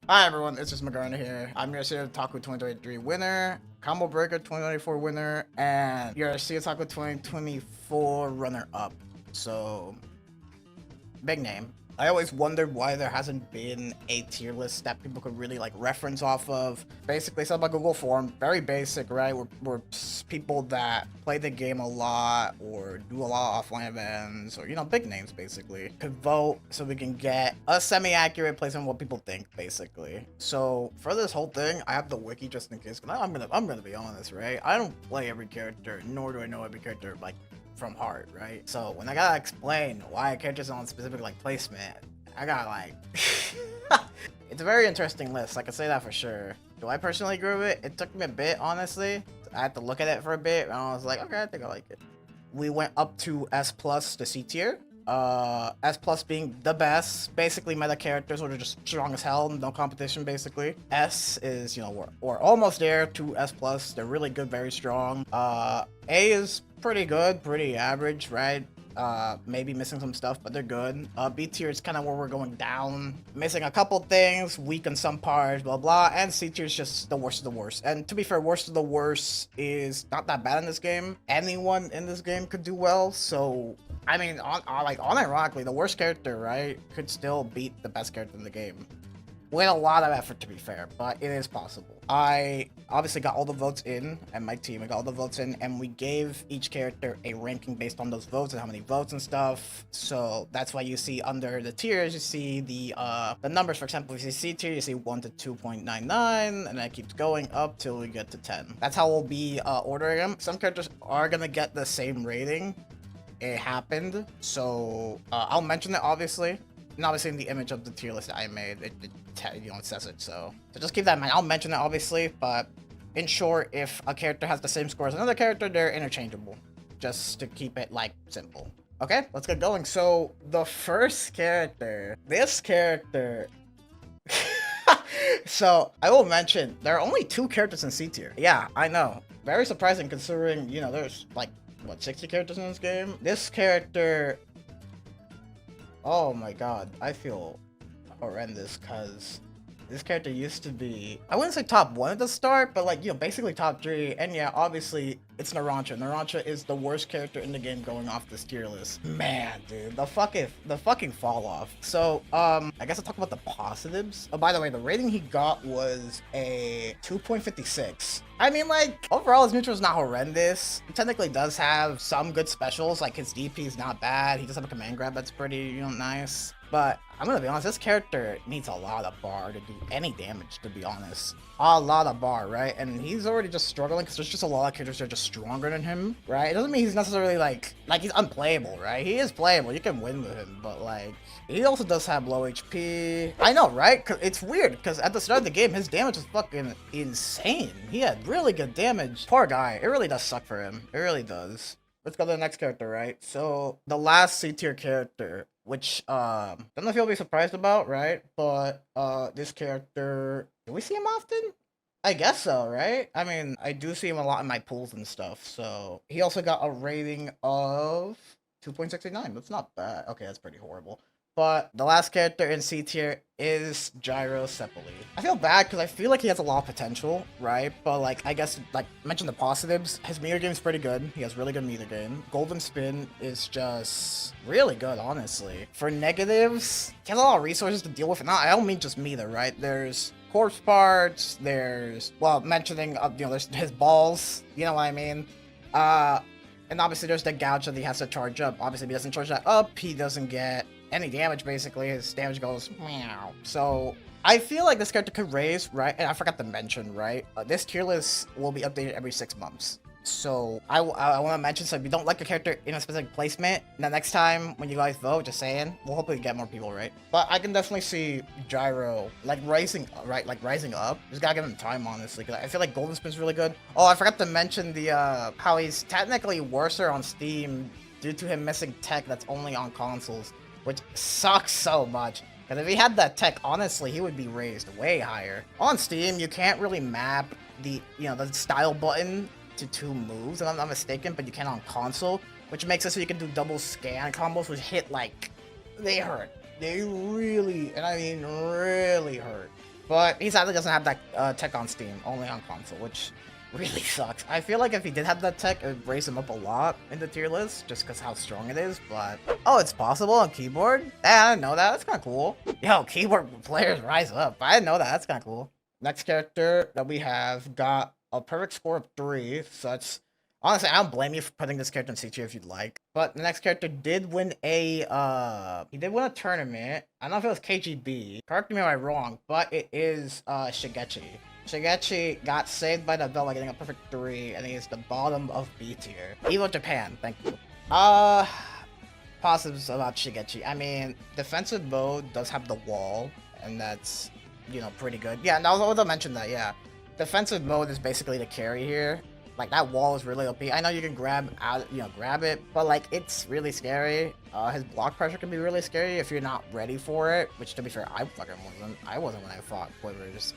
Hi everyone, it's just Magana here. I'm your Sia Taku 2023 winner, Combo Breaker 2024 winner, and your Sia Taku 2024 runner-up. So, big name. I always wondered why there hasn't been a tier list that people could really like reference off of. Basically, set by Google Form, very basic, right? We're people that play the game a lot or do a lot of offline events or big names basically could vote so we can get a semi-accurate placement of what people think basically. So for this whole thing, I have the wiki just in case. I'm gonna be honest, right? I don't play every character, nor do I know every character like from heart, right? So when I gotta explain why a character's on specific like placement, I gotta like it's a very interesting list, I can say that for sure. Do I personally agree with it? It took me a bit, honestly. I had to look at it for a bit and I was like, okay, I think I like it. We went up to S plus to C tier. S plus being the best, basically meta characters which are just strong as hell, no competition basically. S is, we're almost there to S plus, they're really good, very strong. A is pretty good, pretty average, right? Maybe missing some stuff, but they're good. B tier is kind of where we're going down, missing a couple things, weak in some parts, blah blah, and C tier is just the worst of the worst. And to be fair, worst of the worst is not that bad in this game. Anyone in this game could do well, so I mean, unironically, the worst character, right, could still beat the best character in the game. With a lot of effort, to be fair, but it is possible. I obviously got all the votes in, and my team, got all the votes in, and we gave each character a ranking based on those votes and how many votes and stuff. So that's why you see under the tiers, you see the numbers. For example, if you see C tier, you see 1 to 2.99, and that keeps going up till we get to 10. That's how we'll be ordering them. Some characters are gonna get the same rating. It happened, so I'll mention it obviously, and obviously in the image of the tier list that I made, it says it, so just keep that in mind. I'll mention it obviously, but in short, if a character has the same score as another character, they're interchangeable, just to keep it like simple. Okay, let's get going. So the first character, this character so I will mention there are only 2 characters in C tier. Yeah, I know, very surprising considering there's like what, 60 characters in this game? This character, oh my god, I feel horrendous because this character used to be, I wouldn't say top 1 at the start, but like, basically top 3. And yeah, obviously it's Narancia. Narancia is the worst character in the game going off this tier list. Man, dude, the fucking fall off. So, I guess I'll talk about the positives. Oh, by the way, the rating he got was a 2.56. I mean, like, overall his neutral is not horrendous. He technically does have some good specials, like his DP is not bad. He does have a command grab that's pretty, nice. But I'm gonna be honest, this character needs a lot of bar to do any damage, to be honest. A lot of bar, right? And he's already just struggling because there's just a lot of characters that are just stronger than him, right? It doesn't mean he's necessarily like he's unplayable, right? He is playable, you can win with him, but like, he also does have low HP. I know, right? Cause it's weird, because at the start of the game, his damage was fucking insane. He had really good damage. Poor guy, it really does suck for him. It really does. Let's go to the next character, right? So, the last C tier character, which, don't know if you'll be surprised about, right? But, this character, do we see him often? I guess so, right? I mean, I do see him a lot in my pools and stuff, so. He also got a rating of 2.69, that's not bad. Okay, that's pretty horrible. But the last character in C tier is Gyro Zeppeli. I feel bad because I feel like he has a lot of potential, right? But like, I guess, like, mention the positives. His meter game is pretty good. He has really good meter game. Golden Spin is just really good, honestly. For negatives, he has a lot of resources to deal with. And I don't mean just meter, right? There's corpse parts, there's, well, mentioning, there's his balls, you know what I mean? And obviously there's the gouge that he has to charge up. Obviously if he doesn't charge that up, he doesn't get any damage, basically. His damage goes meow. So I feel like this character could raise, right? And I forgot to mention, right? This tier list will be updated every 6 months. So I want to mention, so if you don't like a character in a specific placement, the next time when you guys vote, just saying, we'll hopefully get more people, right? But I can definitely see Gyro like rising, right? Like rising up. Just gotta give him time, honestly, because I feel like Golden Spin's really good. Oh, I forgot to mention the how he's technically worser on Steam due to him missing tech that's only on consoles, which sucks so much. Because if he had that tech, honestly, he would be raised way higher. On Steam, you can't really map the, the style button to 2 moves, if I'm not mistaken, but you can on console, which makes it so you can do double scan combos, which hit, like, they hurt. They really, and I mean really hurt. But he sadly doesn't have that tech on Steam, only on console, which really sucks. I feel like if he did have that tech, it would raise him up a lot in the tier list, just because how strong it is, but... Oh, it's possible on keyboard? I didn't know that, that's kinda cool. Yo, keyboard players rise up. I didn't know that, that's kinda cool. Next character that we have got a perfect score of 3, so that's... Honestly, I don't blame you for putting this character in C tier if you'd like. But the next character did win a, he did win a tournament. I don't know if it was KGB. Correct me if I'm wrong, but it is, Shigekiyo. Shigekiyo got saved by the bell by getting a perfect 3, and he is the bottom of B tier. Evo Japan, thank you. Positives about Shigekiyo. I mean, defensive mode does have the wall, and that's, you know, pretty good. Yeah, and I was going to mention that, yeah. Defensive mode is basically the carry here. Like, that wall is really OP. I know you can grab it, but, like, it's really scary. His block pressure can be really scary if you're not ready for it, which, to be fair, I fucking wasn't. I wasn't when I fought Quivers,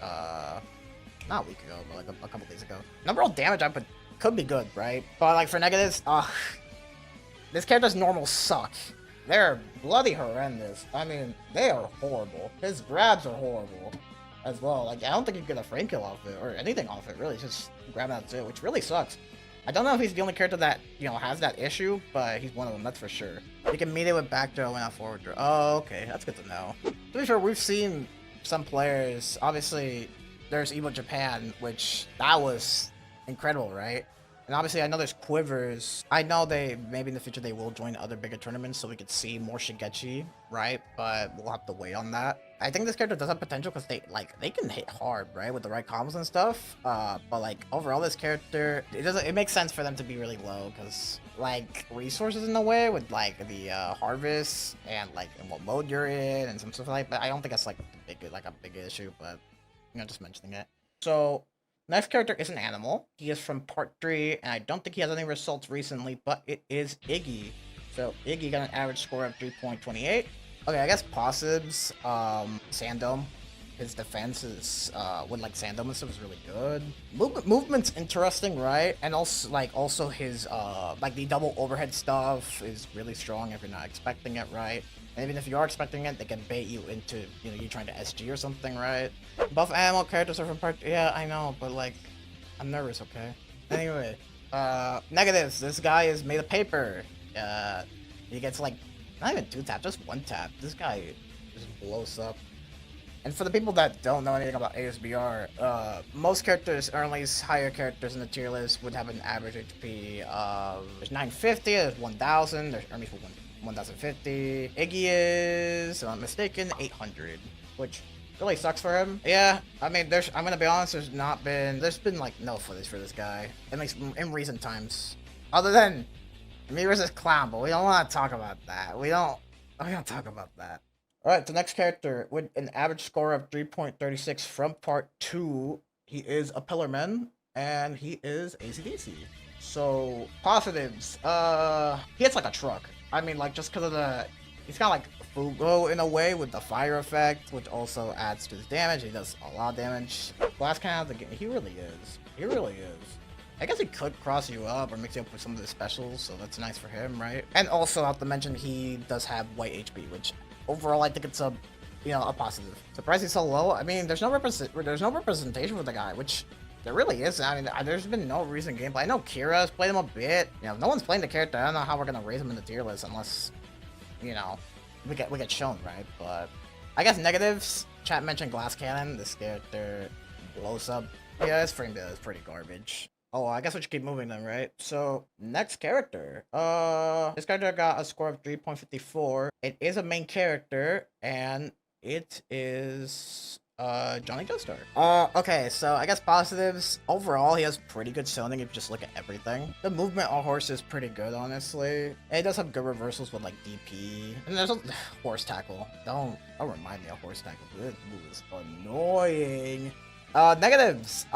not a week ago, but, like, a couple days ago. Number of damage output could be good, right? But, like, for negatives, this character's normals suck. They're bloody horrendous. I mean, they are horrible. His grabs are horrible as well. Like, I don't think you can get a frame kill off it, or anything off it, really. It's just grabbing that too, which really sucks. I don't know if he's the only character that, you know, has that issue, but he's one of them, that's for sure. You can meet it with back throw and not forward throw. Oh, okay, that's good to know. To be fair, we've seen some players, obviously, there's Evo Japan, which, that was incredible, right? And obviously, I know there's Quivers. I know maybe in the future they will join other bigger tournaments so we could see more Shigekiyo, right? But we'll have to wait on that. I think this character does have potential because they can hit hard, right? With the right combos and stuff. But like, overall, this character, it makes sense for them to be really low because, like, resources in a way with, like, the harvest and, like, in what mode you're in and some stuff like that. But I don't think that's, like, a big issue, but, you know, just mentioning it. So... Next character is an animal. He is from part 3, and I don't think he has any results recently, but it is Iggy. So Iggy got an average score of 3.28. Okay, I guess positives, Sandom. His defense is, with like Sandom and stuff is really good. Movement's interesting, right? And also his, like the double overhead stuff is really strong if you're not expecting it, right? And even if you are expecting it, they can bait you into, you know, you trying to SG or something, right? Buff animal characters are from part... Yeah, I know, but, like, I'm nervous, okay? Anyway, negatives. This guy is made of paper. He gets, like, not even 2 taps, just 1 tap. This guy just blows up. And for the people that don't know anything about ASBR, most characters, or at least higher characters in the tier list, would have an average HP of... There's 950, there's 1000, there's Ermes for 1050. Iggy is, if I'm not mistaken, 800, which really sucks for him. Yeah, I mean, I'm gonna be honest, there's been like no footage for this guy, at least in recent times, other than me versus Clown, but we don't want to talk about that. We don't talk about that. Alright, the next character with an average score of 3.36 from part 2, he is a Pillarman, and he is Esidisi. So, positives, he hits like a truck. I mean, like, just because of he's kind of like Fugo in a way with the fire effect, which also adds to his damage. He does a lot of damage. Last kind of the game, he really is. He really is. I guess he could cross you up or mix you up with some of the specials, so that's nice for him, right? And also, I have to mention, he does have white HP, which overall, I think it's a, you know, a positive. Surprised he's so low. I mean, there's no representation for the guy, which there really is. I mean, there's been no recent gameplay. I know Kira's played him a bit. You know, no one's playing the character. I don't know how we're gonna raise him in the tier list unless, you know, we get shown, right? But I guess negatives. Chat mentioned Glass Cannon. This character blows up. Yeah, his frame is pretty garbage. Oh, I guess we should keep moving then, right? So, next character. This character got a score of 3.54. It is a main character, and it is Johnny Joestar. Okay, so I guess positives. Overall, he has pretty good zoning if you just look at everything. The movement on horse is pretty good, honestly. And it does have good reversals with like DP. And there's a horse tackle. Don't remind me of horse tackle. This move is annoying. Negatives.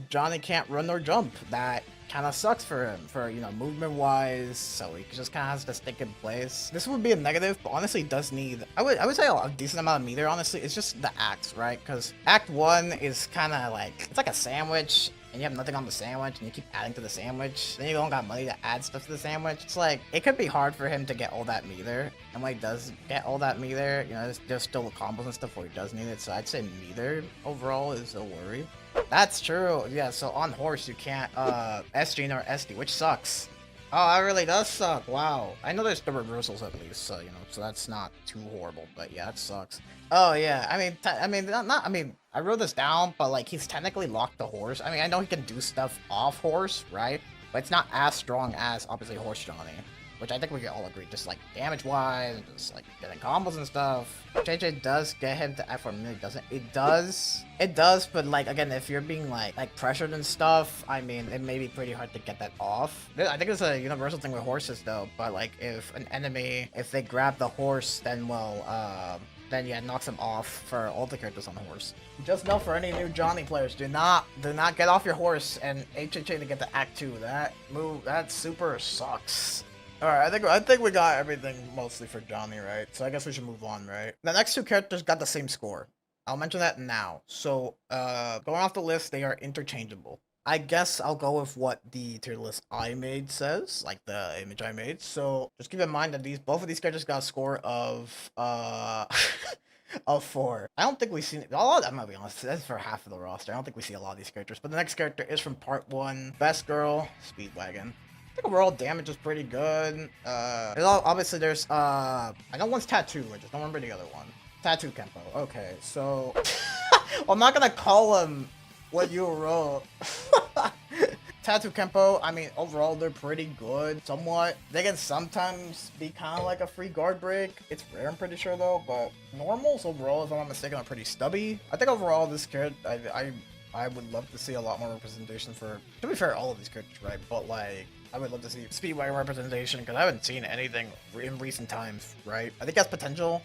Johnny can't run or jump. That kind of sucks for him, for, you know, movement wise, so he just kind of has to stick in place. This would be a negative, but honestly does need, I would say a decent amount of meter, honestly. It's just the acts, right? Because Act 1 is kind of like, it's like a sandwich. and you have nothing on the sandwich, and you keep adding to the sandwich, then you don't got money to add stuff to the sandwich. It's like, it could be hard for him to get all that meter, and when he does get all that meter, you know, there's still combos and stuff where he does need it, so I'd say meter overall is a worry. That's true, yeah, so on horse you can't SG nor SD, which sucks. Oh, that really does suck. Wow. I know there's the reversals at least, so, you know, so that's not too horrible, but yeah, that sucks. Oh, yeah. I mean, I wrote this down, but, like, he's technically locked the horse. I mean, I know he can do stuff off horse, right? But it's not as strong as, obviously, Horse Johnny. Which I think we can all agree, just, like, damage-wise, and just, like, getting combos and stuff. JJ does get him to F4 minute, doesn't it? It does, but, like, again, if you're being, like pressured and stuff, I mean, it may be pretty hard to get that off. I think it's a universal thing with horses, though, but, like, if an enemy, if they grab the horse, then, well, then yeah, it knocks them off for all the characters on the horse. Just know for any new Johnny players, do not get off your horse and HHA to get to Act 2. That move, that super sucks. Alright, I think we got everything mostly for Johnny, right? So I guess we should move on, right? The next two characters got the same score. I'll mention that now. So, going off the list, they are interchangeable. I guess I'll go with what the tier list I made says, like the image I made. So, just keep in mind that both of these characters got a score of, of 4. I don't think we've seen a lot of them, I'll be honest. That's for half of the roster. I don't think we see a lot of these characters. But the next character is from part 1, Best Girl, Speedwagon. I think overall damage is pretty good. Obviously there's, I know one's Tattoo, I just don't remember the other one. Tattoo Kempo, okay, so... I'm not gonna call him what you wrote. Tattoo Kempo, I mean, overall they're pretty good, somewhat. They can sometimes be kind of like a free guard break. It's rare, I'm pretty sure, though, but normals overall, if I'm not mistaken, are pretty stubby. I think overall this character, I would love to see a lot more representation for, to be fair, all of these characters, right? But, like, I would love to see Speedwagon representation, because I haven't seen anything in recent times, right? I think that's potential.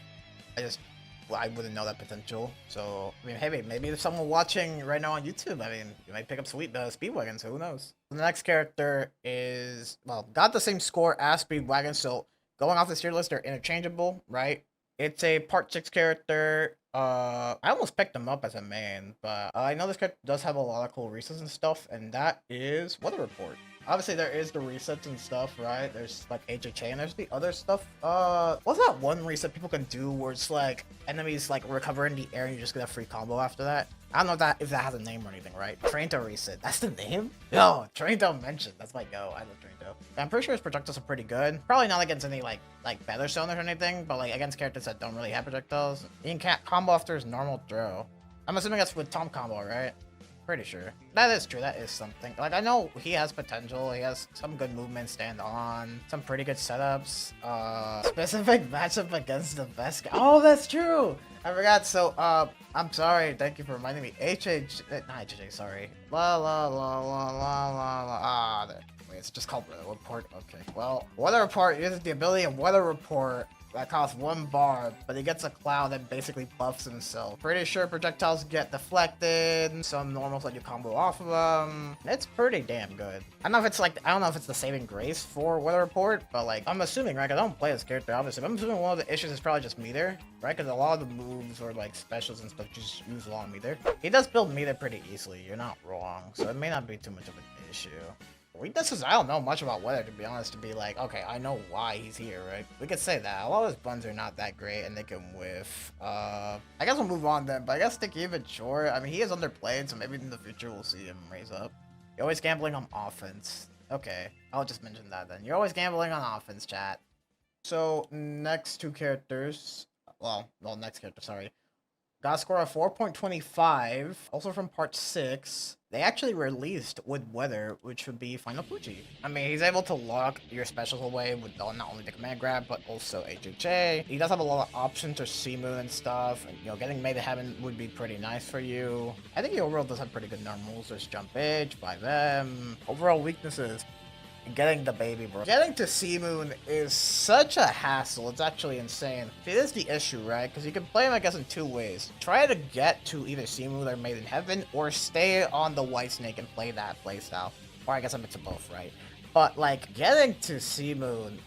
I wouldn't know that potential. So, I mean, hey, maybe there's someone watching right now on YouTube. I mean, you might pick up Speedwagon, so who knows? The next character is, well, got the same score as Speedwagon, so going off this tier list, they're interchangeable, right? It's a part 6 character. I almost picked him up as a main, but I know this character does have a lot of cool resets and stuff, and that is Weather Report. Obviously, there is the resets and stuff, right? There's, like, HHA, and there's the other stuff. What's that one reset people can do where it's, like, enemies, like, recover in the air and you just get a free combo after that? I don't know if that has a name or anything, right? Trainto reset. That's the name? Yo, Trainto mentioned. That's my go. I love Trainto. I'm pretty sure his projectiles are pretty good. Probably not against any, like better zoners or anything, but, like, against characters that don't really have projectiles. You can combo after his normal throw. I'm assuming that's with Tom combo, right? Pretty sure. That is true, that is something. Like, I know he has potential, he has some good movement, stand on, some pretty good setups. Specific matchup against the best guy. Oh, that's true! I forgot, so, I'm sorry, thank you for reminding me. Not HHA, sorry. There. Wait, it's just called Weather Report? Okay, well, Weather Report uses the ability of Weather Report that costs 1 bar, but he gets a cloud that basically buffs himself. Pretty sure projectiles get deflected, some normals let you combo off of them. It's pretty damn good. I don't know if it's the saving grace for Weather Report, but like, I'm assuming, right, 'cause I don't play this character, obviously, but I'm assuming one of the issues is probably just meter, right? Because a lot of the moves or like specials and stuff just use a lot of meter. He does build meter pretty easily, you're not wrong, so it may not be too much of an issue. Weaknesses, I don't know much about Weather, to be honest, to be like, okay, I know why he's here, right? We could say that. A lot of his buns are not that great, and they can whiff. I guess we'll move on then, but I guess to keep it short, I mean, he is underplayed, so maybe in the future we'll see him raise up. You're always gambling on offense. Okay, I'll just mention that then. You're always gambling on offense, chat. So, next two characters, next character, sorry. Got a score of 4.25, also from part 6. They actually released with Weather, which would be Final Pucci. I mean, he's able to lock your specials away with not only the command grab, but also HHA. He does have a lot of options for Simu and stuff, and, you know, getting Made to Heaven would be pretty nice for you. I think he overall does have pretty good normals. There's Jump Edge, 5M. Overall weaknesses. Getting the baby, bro. Getting to Seamoon is such a hassle. It's actually insane. See, this is the issue, right? Because you can play him, I guess, in 2 ways. Try to get to either Seamoon or Made in Heaven, or stay on the Whitesnake and play that playstyle. Or I guess I'm into both, right? But, like, getting to Seamoon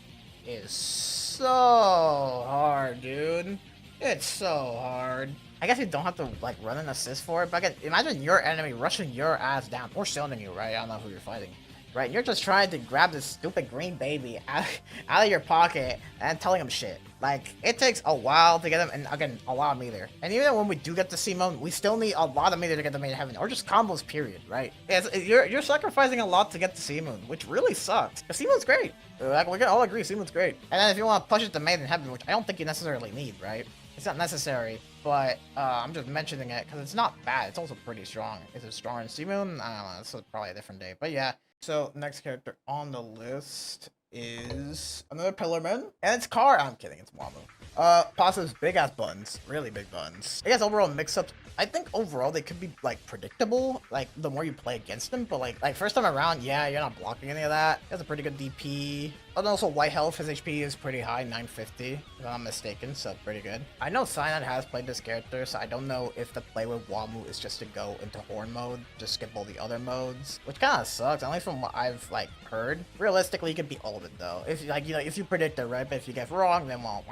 is so hard, dude. It's so hard. I guess you don't have to like run an assist for it, but again, imagine your enemy rushing your ass down or stoning you, right? I don't know who you're fighting. Right, you're just trying to grab this stupid green baby out of your pocket and telling him shit. Like, it takes a while to get him, and again, a lot of meter. And even when we do get to C mode, we still need a lot of meter to get the main heaven, or just combos, period, right? You're sacrificing a lot to get to C mode, which really sucks. Because C mode's great. Like, we can all agree, C mode's great. And then if you want to push it to main heaven, which I don't think you necessarily need, right? It's not necessary, but I'm just mentioning it because it's not bad. It's also pretty strong. Is it stronger in C mode? I don't know. It's probably a different day, but yeah. So, next character on the list is another Pillarman, and it's Car. I'm kidding, it's Wamuu. Pasa's big ass buttons, really big buttons. I guess overall mix-ups, I think overall they could be like predictable, like the more you play against them, but like first time around, yeah, you're not blocking any of that. He has a pretty good DP. And also white health, his HP is pretty high, 950, if I'm not mistaken, so pretty good. I know Cyanide has played this character, so I don't know if the play with Wamuu is just to go into Horn mode, just skip all the other modes, which kind of sucks, at least from what I've like heard. Realistically, you could beat all of it though, if like, you know, if you predict it right, but if you get wrong, then well,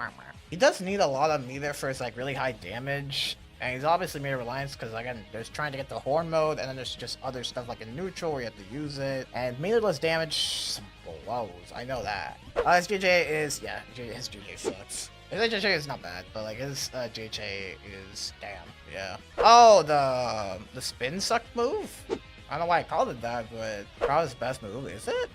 he does need a lot of meter for his like really high damage. And he's obviously meter reliance because, again, there's trying to get the horn mode, and then there's just other stuff like in neutral where you have to use it. And meterless damage, some blows. I know that. His JJ is, yeah, his JJ sucks. His JJ is not bad, but like his JJ is, damn, yeah. Oh, the spin suck move? I don't know why I called it that, but probably his best move, is it?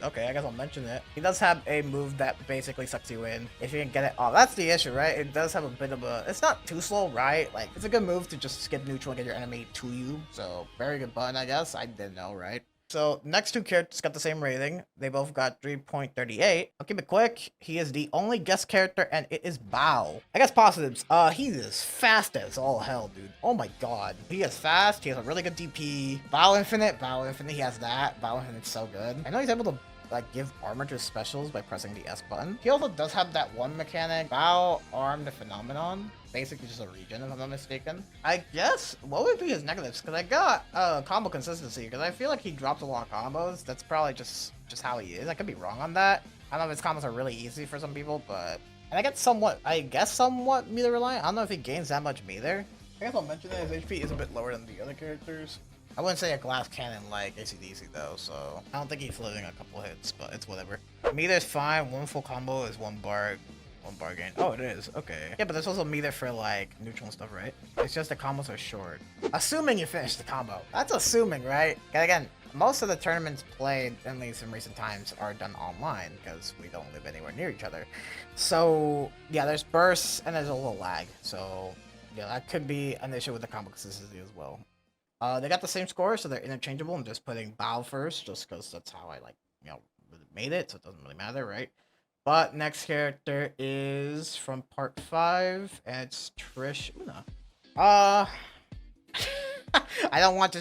Okay, I guess I'll mention it. He does have a move that basically sucks you in if you can get it. Oh, that's the issue, right? It does have a bit of a... It's not too slow, right? Like, it's a good move to just skip neutral and get your enemy to you. So, very good button, I guess. I didn't know, right? So, next two characters got the same rating. They both got 3.38. I'll keep it quick. He is the only guest character, and it is Baoh. I guess positives. He is fast as all hell, dude. Oh my god. He is fast. He has a really good DP. Baoh Infinite. He has that. Baoh Infinite's so good. I know he's able to like give armor to his specials by pressing the S button. He also does have that one mechanic, Baoh Armed Phenomenon. Basically just a regen, if I'm not mistaken. I guess, what would be his negatives? Because I got combo consistency, because I feel like he drops a lot of combos. That's probably just how he is. I could be wrong on that. I don't know if his combos are really easy for some people, but... And I guess somewhat meter reliant. I don't know if he gains that much meter. I guess I'll mention that his HP is a bit lower than the other characters. I wouldn't say a glass cannon like Esidisi though, so I don't think he's floating a couple hits, but it's whatever. Meter's fine. One full combo is one bar gain. Oh, it is. Okay. Yeah, but there's also meter for like neutral and stuff, right? It's just the combos are short. Assuming you finish the combo. That's assuming, right? And again, most of the tournaments played, at least in recent times, are done online because we don't live anywhere near each other. So yeah, there's bursts and there's a little lag. So yeah, that could be an issue with the combo consistency as well. They got the same score, so they're interchangeable. I'm just putting Baoh first, just because that's how I, like, you know, made it, so it doesn't really matter, right? But next character is from part 5, and it's Trish Una. I don't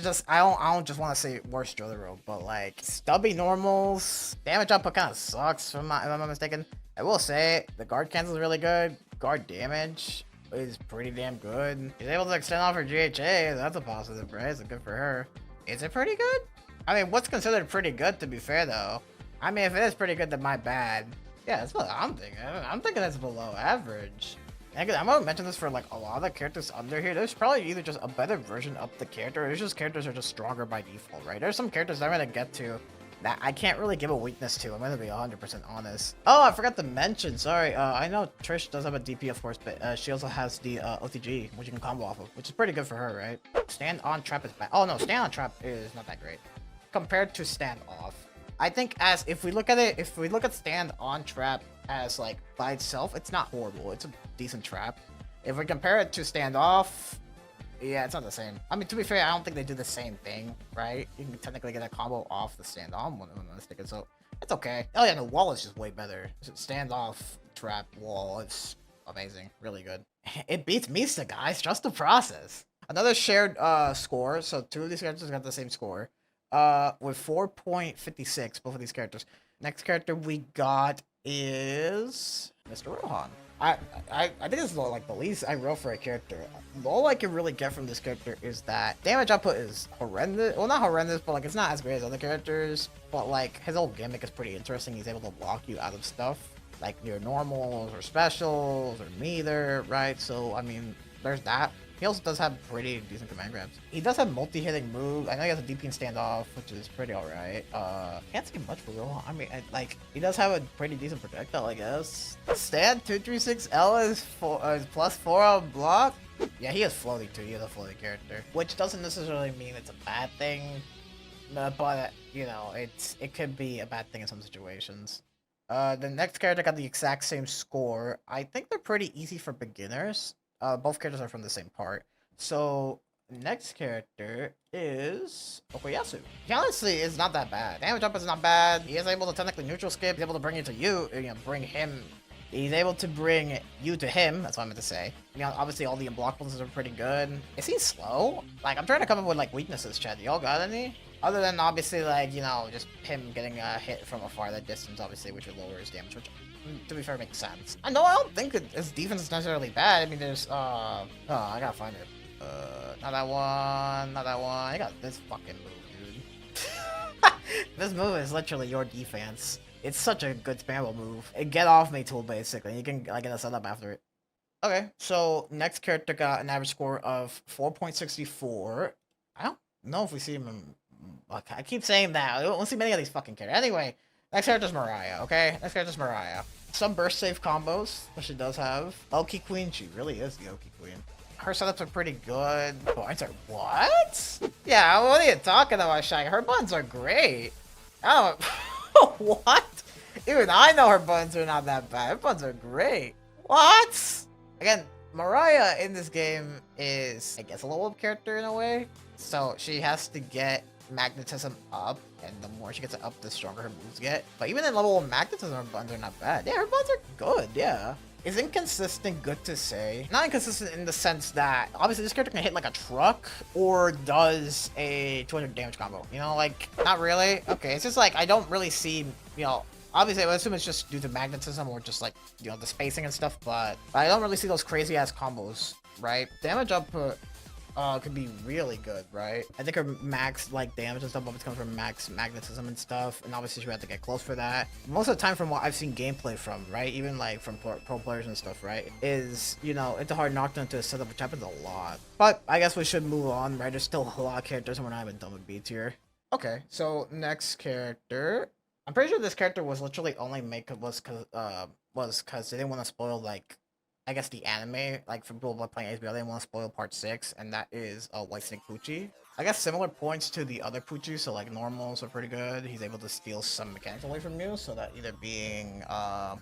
just want to say worst Jotaro, but like stubby normals, damage output kind of sucks if I'm not mistaken. I will say the guard cancel is really good. Guard damage is pretty damn good. She's able to extend off her GHA. That's a positive, right? So good for her. Is it pretty good? I mean, what's considered pretty good, to be fair, though? I mean, if it is pretty good, then my bad. Yeah, that's what I'm thinking. I'm thinking it's below average. And I'm gonna mention this for like a lot of the characters under here. There's probably either just a better version of the character, or it's just characters are just stronger by default, right? There's some characters I'm gonna get to that I can't really give a weakness to. I'm gonna be 100% honest. Oh, I forgot to mention. Sorry. I know Trish does have a DP, of course, but she also has the OTG, which you can combo off of, which is pretty good for her, right? Stand on trap is bad. Oh no, stand on trap is not that great compared to stand off. I think if we look at stand on trap as like by itself, it's not horrible. It's a decent trap. If we compare it to stand off, yeah, it's not the same. I mean, to be fair, I don't think they do the same thing, right? You can technically get a combo off the stand on one when it's sticking, so it's okay. Oh yeah, the wall is just way better. Stand off trap wall, it's amazing, really good. It beats Mista, guys. Trust the process. Another shared score. So two of these characters got the same score. With 4.56, both of these characters. Next character we got is Mr. Rohan. I think this is like the least I wrote for a character. All I can really get from this character is that damage output is horrendous. Well, not horrendous, but like it's not as great as other characters. But like his whole gimmick is pretty interesting. He's able to block you out of stuff like your normals or specials or meter, right? So I mean, there's that. He also does have pretty decent command grabs. He does have multi-hitting moves. I know he has a DP and standoff, which is pretty alright. Can't say much for Rohan. I mean, like, he does have a pretty decent projectile, I guess. Stand 236L is +4 on block. Yeah, he is floating too. He is a floating character, which doesn't necessarily mean it's a bad thing, but you know, it could be a bad thing in some situations. The next character got the exact same score. I think they're pretty easy for beginners. Both characters are from the same part. So, next character is Okuyasu. He honestly is not that bad. Damage up is not bad. He is able to technically neutral skip. He's able to bring you to you know, bring him. He's able to bring you to him. That's what I meant to say. You know, obviously all the unblockables are pretty good. Is he slow? Like, I'm trying to come up with, like, weaknesses, Chad. Y'all got any? Other than, obviously, like, you know, just him getting a hit from a farther distance, obviously, which would lower his damage, which, to be fair, makes sense. I know, I don't think his defense is necessarily bad. I mean, there's, oh, I gotta find it. Not that one, not that one. I got this fucking move, dude. This move is literally your defense. It's such a good spammable move. A get off me tool, basically. You can, like, get a setup after it. Okay, so next character got an average score of 4.64. I don't know if we see him in... Okay, I keep saying that. We don't see many of these fucking characters. Anyway, next character's Mariah, okay? Next character's Mariah. Some burst save combos that she does have. Oki Queen, she really is the Oki Queen. Her setups are pretty good. Buns are... What? Yeah, what are you talking about, Shai? Her buns are great. I don't... What? Even I know her buns are not that bad. Her buns are great. What? Again, Mariah in this game is, I guess, a level up character in a way. So she has to get magnetism up, and the more she gets it up, the stronger her moves get. But even in level 1 magnetism, her buns are not bad. Yeah, her buns are good, yeah. Is inconsistent good to say? Not inconsistent in the sense that, obviously, this character can hit like a truck, or does a 200 damage combo. You know, like, not really. Okay, it's just like, I don't really see, you know, obviously, I would assume it's just due to magnetism, or just like, you know, the spacing and stuff, but I don't really see those crazy-ass combos, right? Damage up could be really good, right? I think her max, like, damage and stuff always comes from max magnetism and stuff, and obviously she would have to get close for that. Most of the time, from what I've seen gameplay from, right, even, like, from pro players and stuff, right, is, you know, it's a hard knockdown to a setup, which happens a lot. But I guess we should move on, right? There's still a lot of characters, and we're not even done with B tier. Okay, so next character. I'm pretty sure this character was literally only made because they didn't want to spoil, like, I guess the anime, like, for people playing HBO, they didn't want to spoil part 6, and that is Whitesnake Pucci. I guess similar points to the other Pucci, so like normals are pretty good. He's able to steal some mechanics away from you, so that either being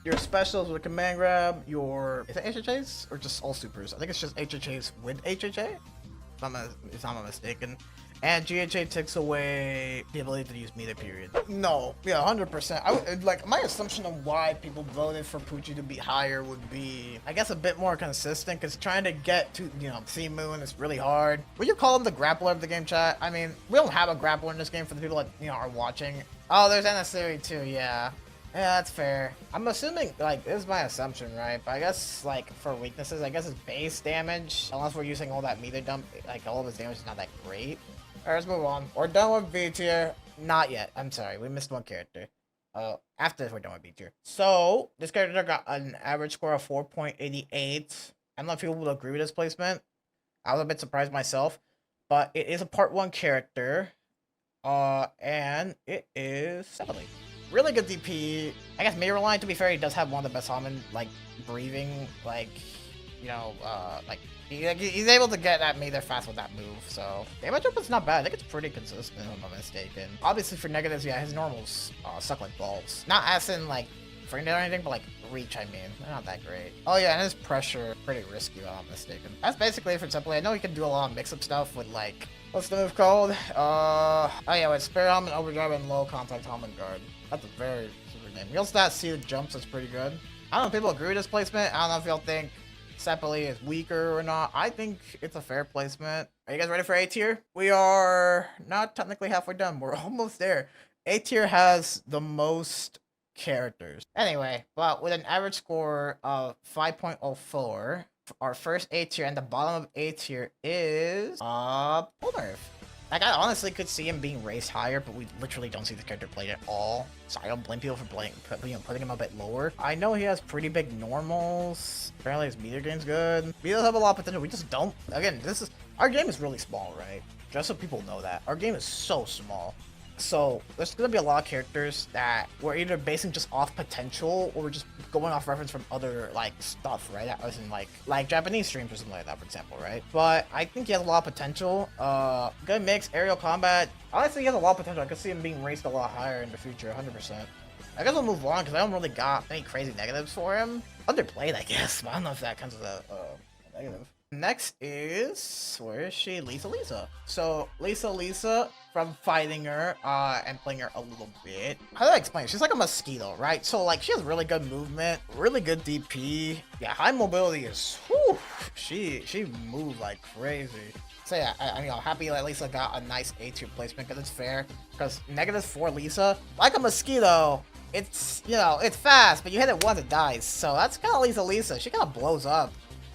your specials with a command grab, your, is it HHAs or just all supers? I think it's just HHAs with HHA, if I'm not mistaken. And GHA takes away the ability to use meter period. No, yeah, 100%. I would, like, my assumption of why people voted for Pucci to be higher would be, I guess, a bit more consistent, because trying to get to, you know, C-Moon is really hard. Would you call him the grappler of the game, chat? I mean, we don't have a grappler in this game for the people that, you know, are watching. Oh, there's NS too, yeah. Yeah, that's fair. I'm assuming, like, this is my assumption, right? But I guess, like, for weaknesses, I guess it's base damage. Unless we're using all that meter dump, like, all of his damage is not that great. Alright, let's move on. We're done with B tier. Not yet. I'm sorry. We missed one character. After this, we're done with B tier. So, this character got an average score of 4.88. I don't know if people will agree with this placement. I was a bit surprised myself. But it is a part 1 character. And it is Zeppeli. Really good DP. I guess Mirror Line, to be fair, he does have one of the best Haman, like, breathing, like, you know, like, he's able to get at me there fast with that move, so damage up is not bad. I think it's pretty consistent, if I'm not mistaken. Obviously, for negatives, yeah, his normals suck like balls. Not as in, like, frame rate or anything, but, like, reach, I mean. They're not that great. Oh, yeah, and his pressure, pretty risky, if I'm not mistaken. That's basically it for Zeppeli. I know he can do a lot of mix-up stuff with, like, what's the move called? Oh, yeah, with Spare Helmet, Overdrive, and Low Contact Helmet Guard. That's a very super name. He also has sealed jumps, that's pretty good. I don't know if people agree with this placement. I don't know if y'all think Zeppeli is weaker or not. I think it's a fair placement. Are you guys ready for A tier? We are not technically halfway done. We're almost there. A tier has the most characters. Anyway, but with an average score of 5.04, our first A tier and the bottom of A tier is Polnareff. Like, I honestly could see him being raised higher, but we literally don't see the character played at all. So I don't blame people for putting him a bit lower. I know he has pretty big normals. Apparently his meter game's good. He does have a lot of potential. We just don't. Again, our game is really small, right? Just so people know that. Our game is so small. So there's gonna be a lot of characters that we're either basing just off potential or we're just going off reference from other like stuff, right? That wasn't like Japanese streams or something like that, for example, right? But I think he has a lot of potential. Good mix, aerial combat. Honestly, he has a lot of potential. I could see him being raised a lot higher in the future, 100%. I guess we'll move on because I don't really got any crazy negatives for him. Underplayed, I guess, but I don't know if that counts as a negative. Next is, where is she? Lisa. So Lisa, from fighting her and playing her a little bit. How do I explain? She's like a mosquito, right? So like she has really good movement, really good DP. Yeah, high mobility is, whew, she moves like crazy. So yeah, I mean, I'm happy that Lisa got a nice A tier placement because it's fair. Because negatives for Lisa, like a mosquito, it's, you know, it's fast, but you hit it once, it dies. So that's kind of Lisa. She kind of blows up.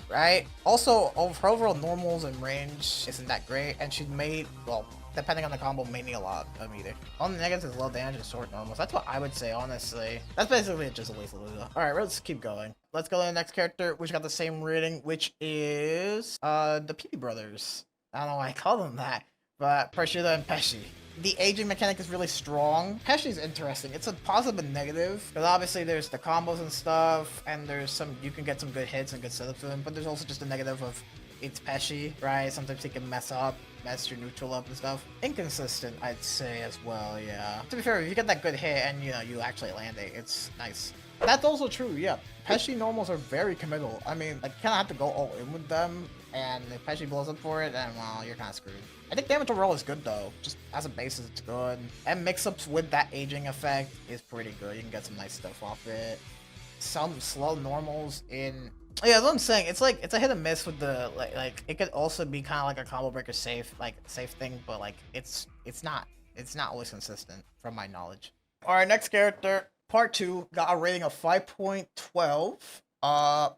Right? Also, her overall normals and range isn't that great, and she made, well, depending on the combo, may need a lot of meter. On the negatives is low damage and short normals. That's what I would say, honestly. That's basically just a Lisa. Alright, let's keep going. Let's go to the next character, which got the same rating, which is, the Pee Brothers. I don't know why I call them that, but Prosciutto and Pesci. The aging mechanic is really strong. Pesci's interesting. It's a positive and negative, because obviously there's the combos and stuff, and there's you can get some good hits and good setups with him, but there's also just a negative of it's Pesci, right? Sometimes he can mess your neutral up and stuff. Inconsistent, I'd say, as well, yeah. To be fair, if you get that good hit and, you know, you actually land it, it's nice. That's also true, yeah. Pesci normals are very committal. I mean, I kind of have to go all in with them, and if Pesci blows up for it, then, well, you're kind of screwed. I think damage overall is good, though. Just as a basis, it's good. And mix-ups with that aging effect is pretty good. You can get some nice stuff off it. Some slow normals in... Yeah, that's what I'm saying. It's like, it's a hit and miss with the, like it could also be kind of like a combo breaker safe thing, but, like, it's not always consistent, from my knowledge. Alright, next character. Part 2 got a rating of 5.12.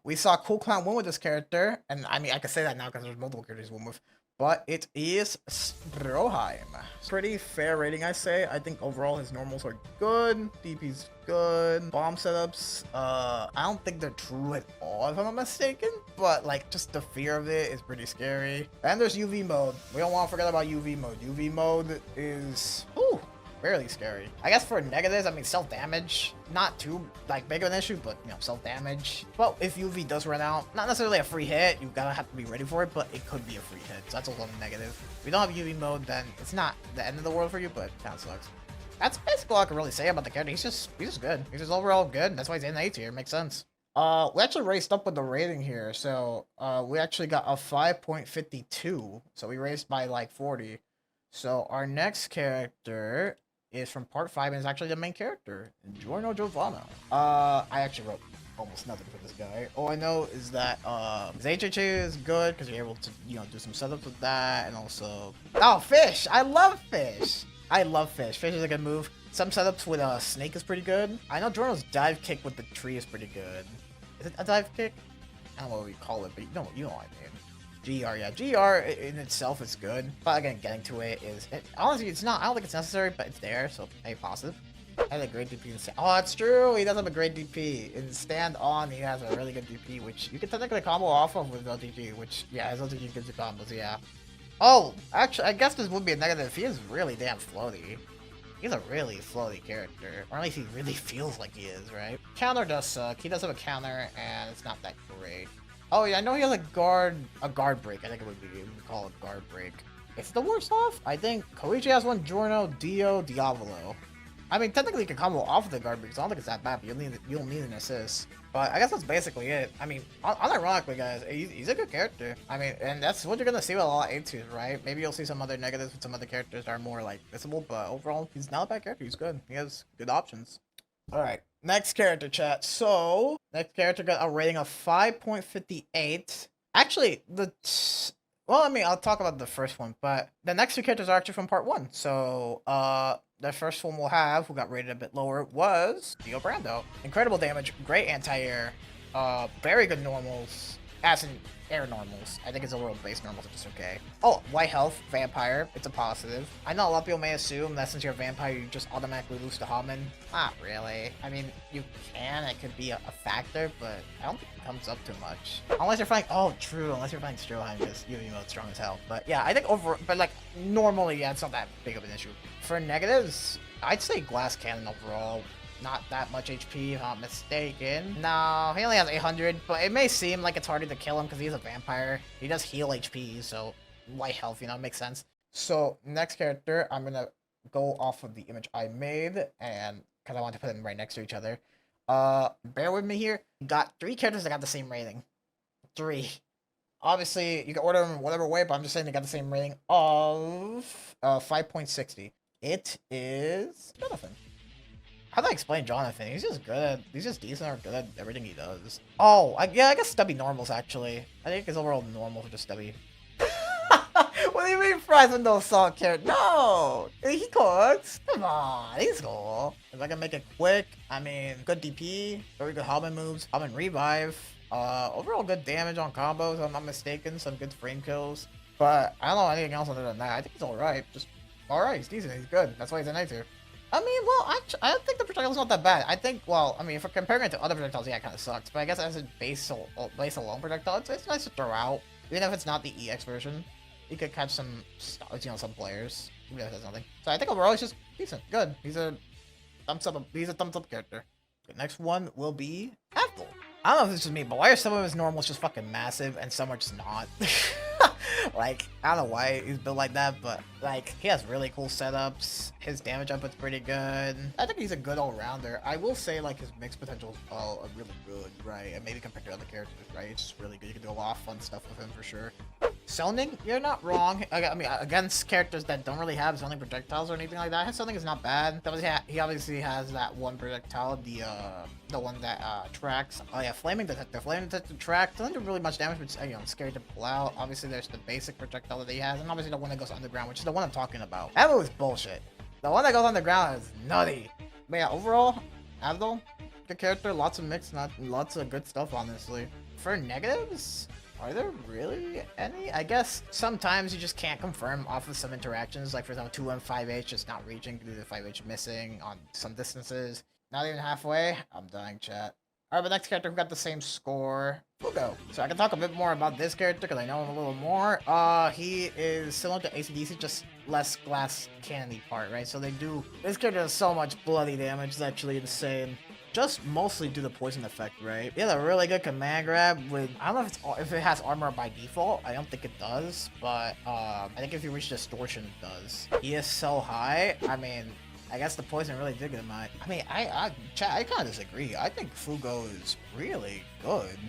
We saw Cool Clown win with this character, and I mean, I can say that now because there's multiple characters win with, but it is Stroheim. Pretty fair rating, I say. I think overall his normals are good, DP's good, bomb setups, I don't think they're true at all, if I'm not mistaken, but like just the fear of it is pretty scary. And there's UV mode. We don't want to forget about UV mode. UV mode is, whew, fairly scary. I guess for negatives, I mean, self-damage, not too like big of an issue, but you know, self-damage. Well, if UV does run out, not necessarily a free hit, you gotta have to be ready for it, but it could be a free hit, so that's also a negative. If you don't have UV mode, then it's not the end of the world for you, but it kinda sucks. That's basically all I can really say about the character. He's just good. He's just overall good. That's why he's in A tier. Makes sense. We actually raised up with the rating here, so we actually got a 5.52, so we raised by like 40. So our next character is from part 5 and is actually the main character, Giorno Giovanna. I actually wrote almost nothing for this guy. All I know is that his HHA is good because you're able to, you know, do some setups with that, and also, oh, fish! I love fish. Fish is a good move. Some setups with snake is pretty good. I know Giorno's dive kick with the tree is pretty good. Is it a dive kick? I don't know what we call it, but you know what I mean. GR, yeah. GR in itself is good, but again, getting to it is... honestly, it's not... I don't think it's necessary, but it's there, so hey, positive. I had a great DP in stand... Oh, that's true! He does have a great DP. In stand on, he has a really good DP, which you can technically combo off of with LTG, which, yeah, his LTG gives you combos, yeah. Oh, actually, I guess this would be a negative. He is really damn floaty. He's a really floaty character, or at least he really feels like he is, right? Counter does suck. He does have a counter, and it's not that great. Oh yeah, I know he has a guard break. I think it would be, we would call it guard break. It's the worst off. I think Koichi has one, Giorno, Dio, Diavolo. I mean, technically you can combo off of the guard break, so I don't think it's that bad, but you'll need an assist. But I guess that's basically it. I mean, unironically, guys, he's a good character. I mean, and that's what you're gonna see with a lot of A2s, right? Maybe you'll see some other negatives with some other characters that are more like visible, but overall, he's not a bad character. He's good. He has good options. Alright, next character, chat. So, next character got a rating of 5.58. Actually, well, I mean, I'll talk about the first one, but the next two characters are actually from part 1. So, the first one we'll have, who got rated a bit lower, was Dio Brando. Incredible damage, great anti-air, very good normals, as in air normals. I think his overall base normals are just okay. Oh, white health, vampire. It's a positive. I know a lot of people may assume that since you're a vampire, you just automatically lose to Hamen. Not really. I mean, you can. It could be a factor, but I don't think it comes up too much. Unless you're fighting. Oh, true. Unless you're fighting Stroheim, because you know it's strong as hell. But yeah, I think but like normally, yeah, it's not that big of an issue. For negatives, I'd say glass cannon overall. Not that much HP, if I'm not mistaken. No, he only has 800, but it may seem like it's harder to kill him because he's a vampire. He does heal HP, so light health, you know, makes sense. So, next character, I'm gonna go off of the image I made, and because I want to put them right next to each other. Bear with me here. Got 3 characters that got the same rating. 3. Obviously, you can order them whatever way, but I'm just saying they got the same rating of 5.60. It is Jonathan. How do I explain Jonathan? He's just good. He's just decent or good at everything he does. Oh, yeah, I guess Stubby normals, actually. I think his overall normals are just Stubby. What do you mean fries with no salt carrot? No! He cooks. Come on, he's cool. If I can make it quick, I mean, good DP, very good Hamen moves, Hamen revive. Overall good damage on combos, if I'm not mistaken. Some good frame kills. But I don't know anything else other than that. I think he's alright. Just alright, he's decent, he's good. That's why he's a knight tier. I mean, well, I don't think the projectile's not that bad. I think, well, I mean, if we're comparing it to other projectiles, yeah, it kind of sucks. But I guess as a base alone projectile, it's nice to throw out. Even if it's not the EX version, you could catch some, you know, some players. Even if that's nothing. So I think overall, he's just decent, good. He's a thumbs up character. The next one will be Apple. I don't know if this is me, but why are some of his normals just fucking massive and some are just not? Like, I don't know why he's built like that, but like, he has really cool setups. His damage output's pretty good. I think he's a good all-rounder. I will say, like, his mix potential is really good, right? And maybe compared to other characters, right? It's just really good. You can do a lot of fun stuff with him for sure. Zoning, you're not wrong. I mean, against characters that don't really have zoning projectiles or anything like that, his zoning is not bad. He obviously has that one projectile, the one that tracks. Oh yeah, flaming detector. Flaming detector track doesn't do really much damage, but you know, it's scary to pull out. Obviously, there's the basic projectile that he has, and obviously the one that goes underground, which is the one I'm talking about. That move is bullshit. The one that goes underground is nutty. But yeah, overall, Abdul, good character, lots of mix, lots of good stuff, honestly. For negatives, are there really any? I guess sometimes you just can't confirm off of some interactions, like for example 2 and 5H just not reaching due to 5H missing on some distances. Not even halfway. I'm dying, chat. Alright, but next character who got the same score, Fugo. So I can talk a bit more about this character because I know him a little more. He is similar to Esidisi, just less glass cannon-y part, right? So this character does so much bloody damage, it's actually insane. Just mostly due to poison effect, right? He has a really good command grab with, I don't know if it has armor by default. I don't think it does, but I think if you reach distortion, it does. He is so high. I mean, I guess the poison really did get him. I mean, I kind of disagree. I think Fugo is really good.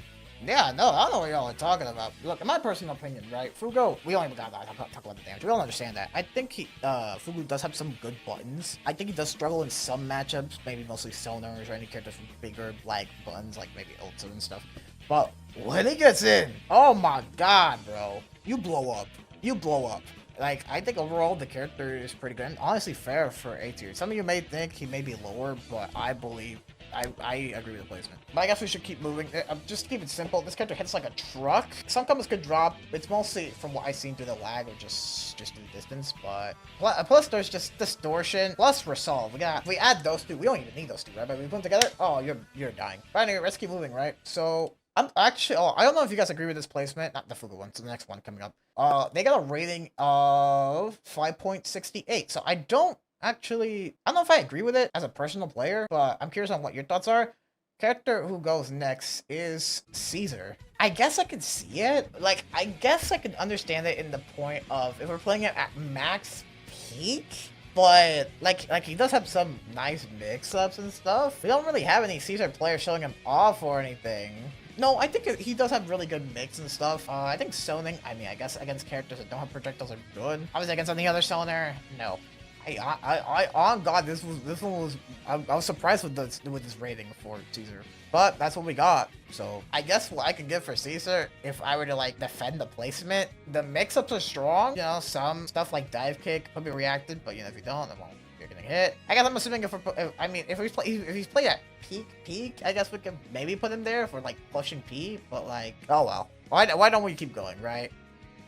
Yeah, no, I don't know what y'all are talking about. Look, in my personal opinion, right? Fugo, we don't even gotta talk about the damage. We don't understand that. I think Fugo does have some good buttons. I think he does struggle in some matchups, maybe mostly Sonars or any characters with bigger, like, buttons, like maybe Ulta and stuff. But when he gets in, oh my god, bro. You blow up. You blow up. Like, I think overall the character is pretty good. And honestly, fair for A tier. Some of you may think he may be lower, but I believe I agree with the placement. But I guess we should keep moving. Just to keep it simple, this character hits like a truck. Some combos could drop. It's mostly from what I've seen through the lag or just through the distance. But plus there's just distortion. Plus resolve. If we add those two, we don't even need those two, right? But we put them together. Oh, you're dying. But anyway, let's keep moving, right? So I'm actually. Oh, I don't know if you guys agree with this placement. Not the Fugo one. So the next one coming up. They got a rating of 5.68. So I don't know if I agree with it as a personal player, but I'm curious on what your thoughts are. Character who goes next is Caesar. I guess I could see it. Like, I guess I could understand it in the point of if we're playing it at max peak, but like he does have some nice mix-ups and stuff. We don't really have any Caesar players showing him off or anything. No, I think he does have really good mix and stuff. I think zoning, I mean, I guess against characters that don't have projectiles are good. Obviously against any other zoner, no. On God, this one was. I was surprised with this rating for Caesar, but that's what we got. So I guess what I could give for Caesar, if I were to like defend the placement, the mix-ups are strong. You know, some stuff like dive kick could be reacted, but you know if you don't, then well, you're gonna hit. I guess I'm assuming if he's played at peak, I guess we could maybe put him there for like pushing P, but like, oh well. Why don't we keep going, right?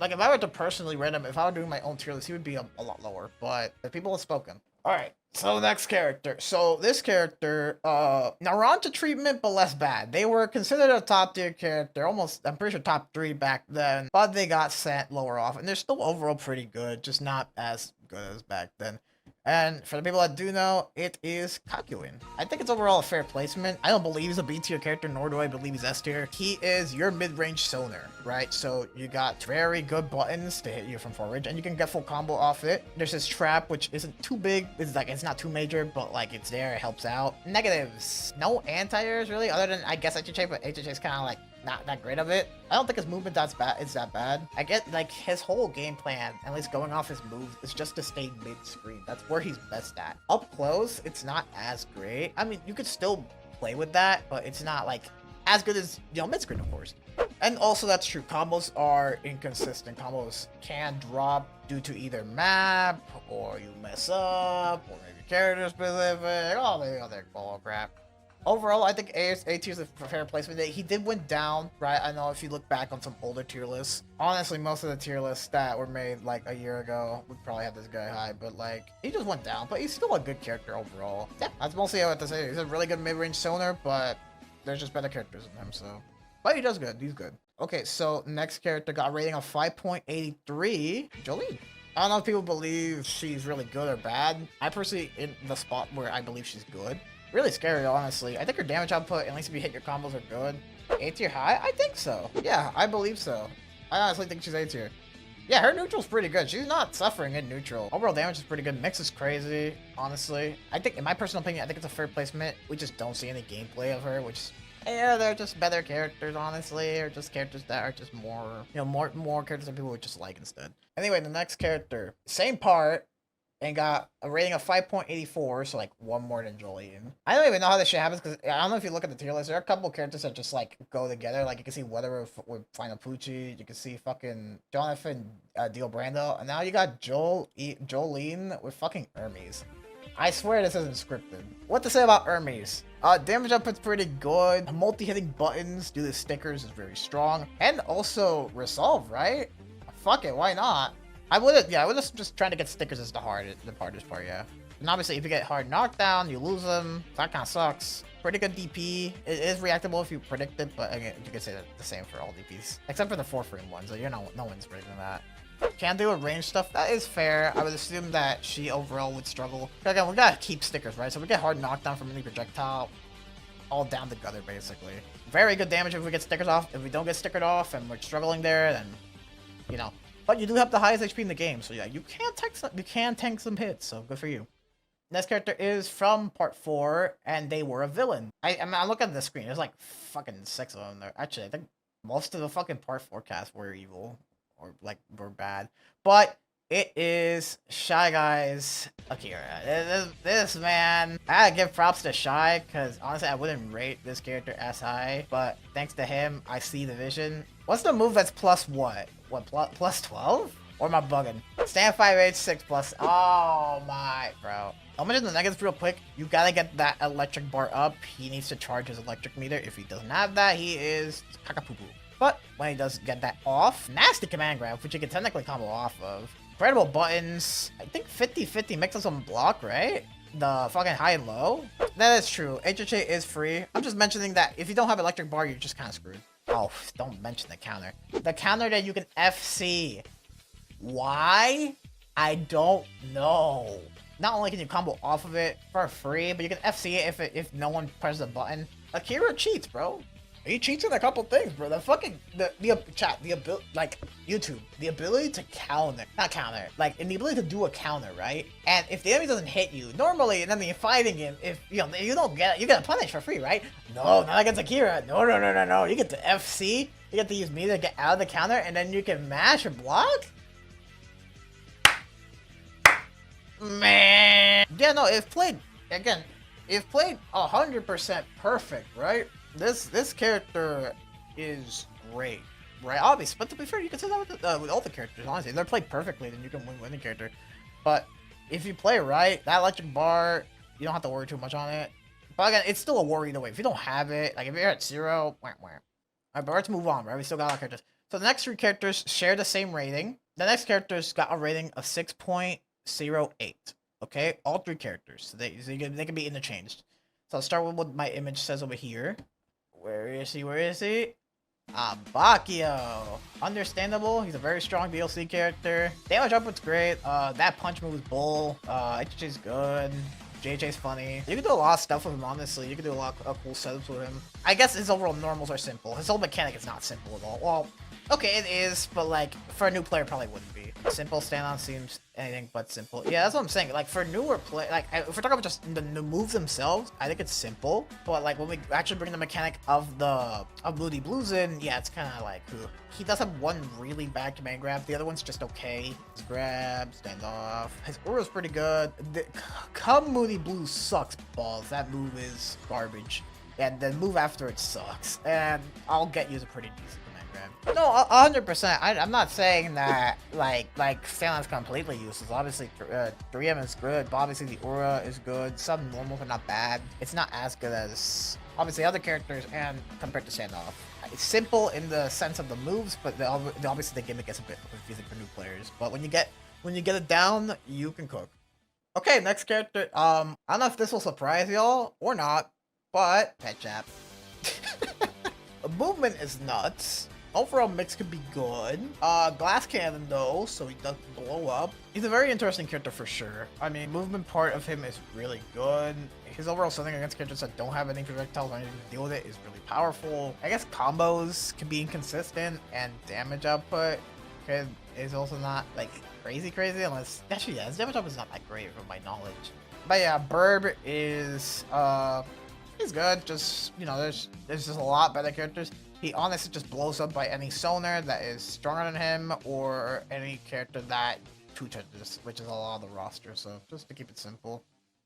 Like, if I were to personally rate him, if I were doing my own tier list, he would be a lot lower. But the people have spoken. Alright, so next character. So this character, Narancia treatment, but less bad. They were considered a top tier character, almost, I'm pretty sure top 3 back then. But they got sent lower off, and they're still overall pretty good, just not as good as back then. And for the people that do know, it is Kakyoin. I think it's overall a fair placement. I don't believe he's a B tier character, nor do I believe he's S tier. He is your mid-range sonar, right? So you got very good buttons to hit you from forward, and you can get full combo off it. There's this trap, which isn't too big. It's like, it's not too major, but like it's there, it helps out. Negatives, no anti-airs really, other than I guess HHA, but HHA is kind of like not that great of it. I don't think his movement is that bad. I get like his whole game plan, at least going off his moves, is just to stay mid-screen. That's where he's best at. Up close, it's not as great. I mean, you could still play with that, but it's not like as good as, you know, mid-screen, of course. And also that's true, combos are inconsistent. Combos can drop due to either map, or you mess up, or maybe character specific, all the other bull crap. Overall, I think A tier is a fair placement. He did went down, right? I know if you look back on some older tier lists, honestly, most of the tier lists that were made like a year ago would probably have this guy high, but like, he just went down, but he's still a good character overall. Yeah, that's mostly what I have to say. He's a really good mid-range sonar, but there's just better characters than him, so. But he does good, he's good. Okay, so next character got a rating of 5.83, Jolyne. I don't know if people believe she's really good or bad. I personally, in the spot where I believe she's good. Really scary, honestly. I think her damage output, at least if you hit your combos, are good. A tier high? I think so. Yeah, I believe so. I honestly think she's A tier. Yeah, her neutral's pretty good. She's not suffering in neutral. Overall damage is pretty good. Mix is crazy, honestly. I think, in my personal opinion, I think it's a fair placement. We just don't see any gameplay of her, which, yeah, they're just better characters, honestly, or just characters that are just more, you know, more characters that people would just like instead. Anyway, the next character, same part, and got a rating of 5.84, so like one more than Jolyne. I don't even know how this shit happens, because I don't know if you look at the tier list, there are a couple characters that just like go together. Like you can see Weather with Final Pucci, you can see fucking Jonathan Dio Brando, and now you got Jolyne with fucking Ermes. I swear this isn't scripted. What to say about Ermes? Damage output's pretty good. Multi-hitting buttons due to stickers is very strong. And also Resolve, right? Fuck it, why not? I would have just trying to get stickers as the hardest part, yeah. And obviously, if you get hard knockdown, you lose them. That kind of sucks. Pretty good DP. It is reactable if you predict it, but again, you could say that the same for all DPs. Except for the 4-frame ones, so no one's predicting that. Can do a range stuff, that is fair. I would assume that she overall would struggle. Again, we gotta keep stickers, right? So we get hard knockdown from any projectile, all down the gutter, basically. Very good damage if we get stickers off. If we don't get stickered off and we're struggling there, then, you know. But you do have the highest HP in the game, so yeah, you can tank some hits, so good for you. Next character is from part 4, and they were a villain. I look at the screen, there's like fucking 6 of them there. Actually, I think most of the fucking part 4 cast were evil, or like, were bad. But it is Shy Guy's Akira. This man, I gotta give props to Shy, because honestly, I wouldn't rate this character as high, but thanks to him, I see the vision. What's the move that's plus what? What, plus 12? Or am I bugging? Stand 5H, 6 plus. Oh my, bro. I'll mention the negatives real quick. You gotta get that electric bar up. He needs to charge his electric meter. If he doesn't have that, he is kakapupu. But when he does get that off, nasty command grab, which you can technically combo off of. Incredible buttons. I think 50-50 mixes on block, right? The fucking high and low. That is true. HHA is free. I'm just mentioning that if you don't have electric bar, you're just kind of screwed. Oh, don't mention the counter. The counter that you can FC. Why? I don't know. Not only can you combo off of it for free, but you can FC it if no one presses a button. Akira cheats, bro. He cheats in a couple things, bro. The fucking like YouTube, the ability to like, and the ability to do a counter, right? And if the enemy doesn't hit you, normally, and then you're fighting him, if you know you don't get it, you get a punish for free, right? No, not against Akira. No. You get to FC, you get to use meter to get out of the counter, and then you can mash or block. Man, yeah, no, if played 100% perfect, right? This character is great, right? Obviously, but to be fair, you can say that with all the characters, honestly. If they're played perfectly, then you can win any character. But if you play right, that electric bar, you don't have to worry too much on it. But again, it's still a worry either way. If you don't have it, like if you're at 0, Alright, but let's move on, right? We still got a lot of characters. So the next 3 characters share the same rating. The next characters got a rating of 6.08. Okay, all 3 characters. So they can be interchanged. So I'll start with what my image says over here. Where is he? Where is he? Abbacchio. Understandable. He's a very strong DLC character. Damage output's great. That punch move is bull. HJ's good. JJ's funny. You can do a lot of stuff with him, honestly. You can do a lot of cool setups with him. I guess his overall normals are simple. His whole mechanic is not simple at all. Well, okay, it is, but like, for a new player, probably wouldn't be. Simple stand-on seems anything but simple. Yeah, that's what I'm saying. Like, for newer play, like, if we're talking about just the moves themselves, I think it's simple. But like, when we actually bring the mechanic of Moody Blues in, yeah, it's kind of like, he does have one really bad command grab. The other one's just okay. His grab, stand off. His aura's pretty good. Come Moody Blues sucks balls. That move is garbage. And the move after it sucks. And I'll get you a pretty decent. No, 100%. I'm not saying that like Stanlon's completely useless. Obviously, 3M is good, but obviously the aura is good. Some normals are not bad. It's not as good as obviously other characters and compared to Standoff. It's simple in the sense of the moves, but obviously the gimmick is a bit confusing for new players. But when you get it down, you can cook. Okay, next character. I don't know if this will surprise y'all or not, but Pet Chap. Movement is nuts. Overall mix could be good. Glass cannon though, so he doesn't blow up. He's a very interesting character for sure. I mean, movement part of him is really good. His overall something against characters that don't have any projectiles or anything to deal with it is really powerful. I guess combos can be inconsistent, and damage output is also not like crazy unless actually yeah, his damage output is not that great from my knowledge. But yeah, Burb is he's good. Just there's just a lot better characters. He honestly just blows up by any Sonar that is stronger than him or any character that 2-touches, which is a lot of the roster, so just to keep it simple.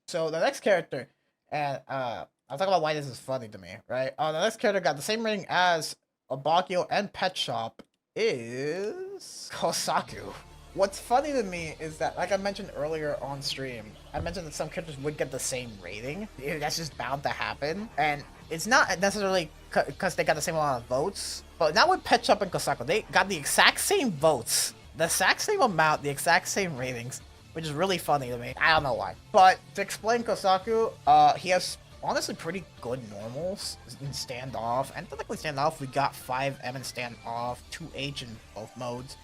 So the next character, and I'll talk about why this is funny to me, right? The next character got the same rating as Abbacchio and Pet Shop is Kosaku. What's funny to me is that, like I mentioned earlier on stream, I mentioned that some characters would get the same rating. That's just bound to happen. And it's not necessarily because they got the same amount of votes, but not with Pet Shop and Kosaku. They got the exact same votes, the exact same amount, the exact same ratings, which is really funny to me. I don't know why. But to explain Kosaku, he has honestly pretty good normals in standoff. And technically standoff, we got 5M in standoff, 2H in both modes,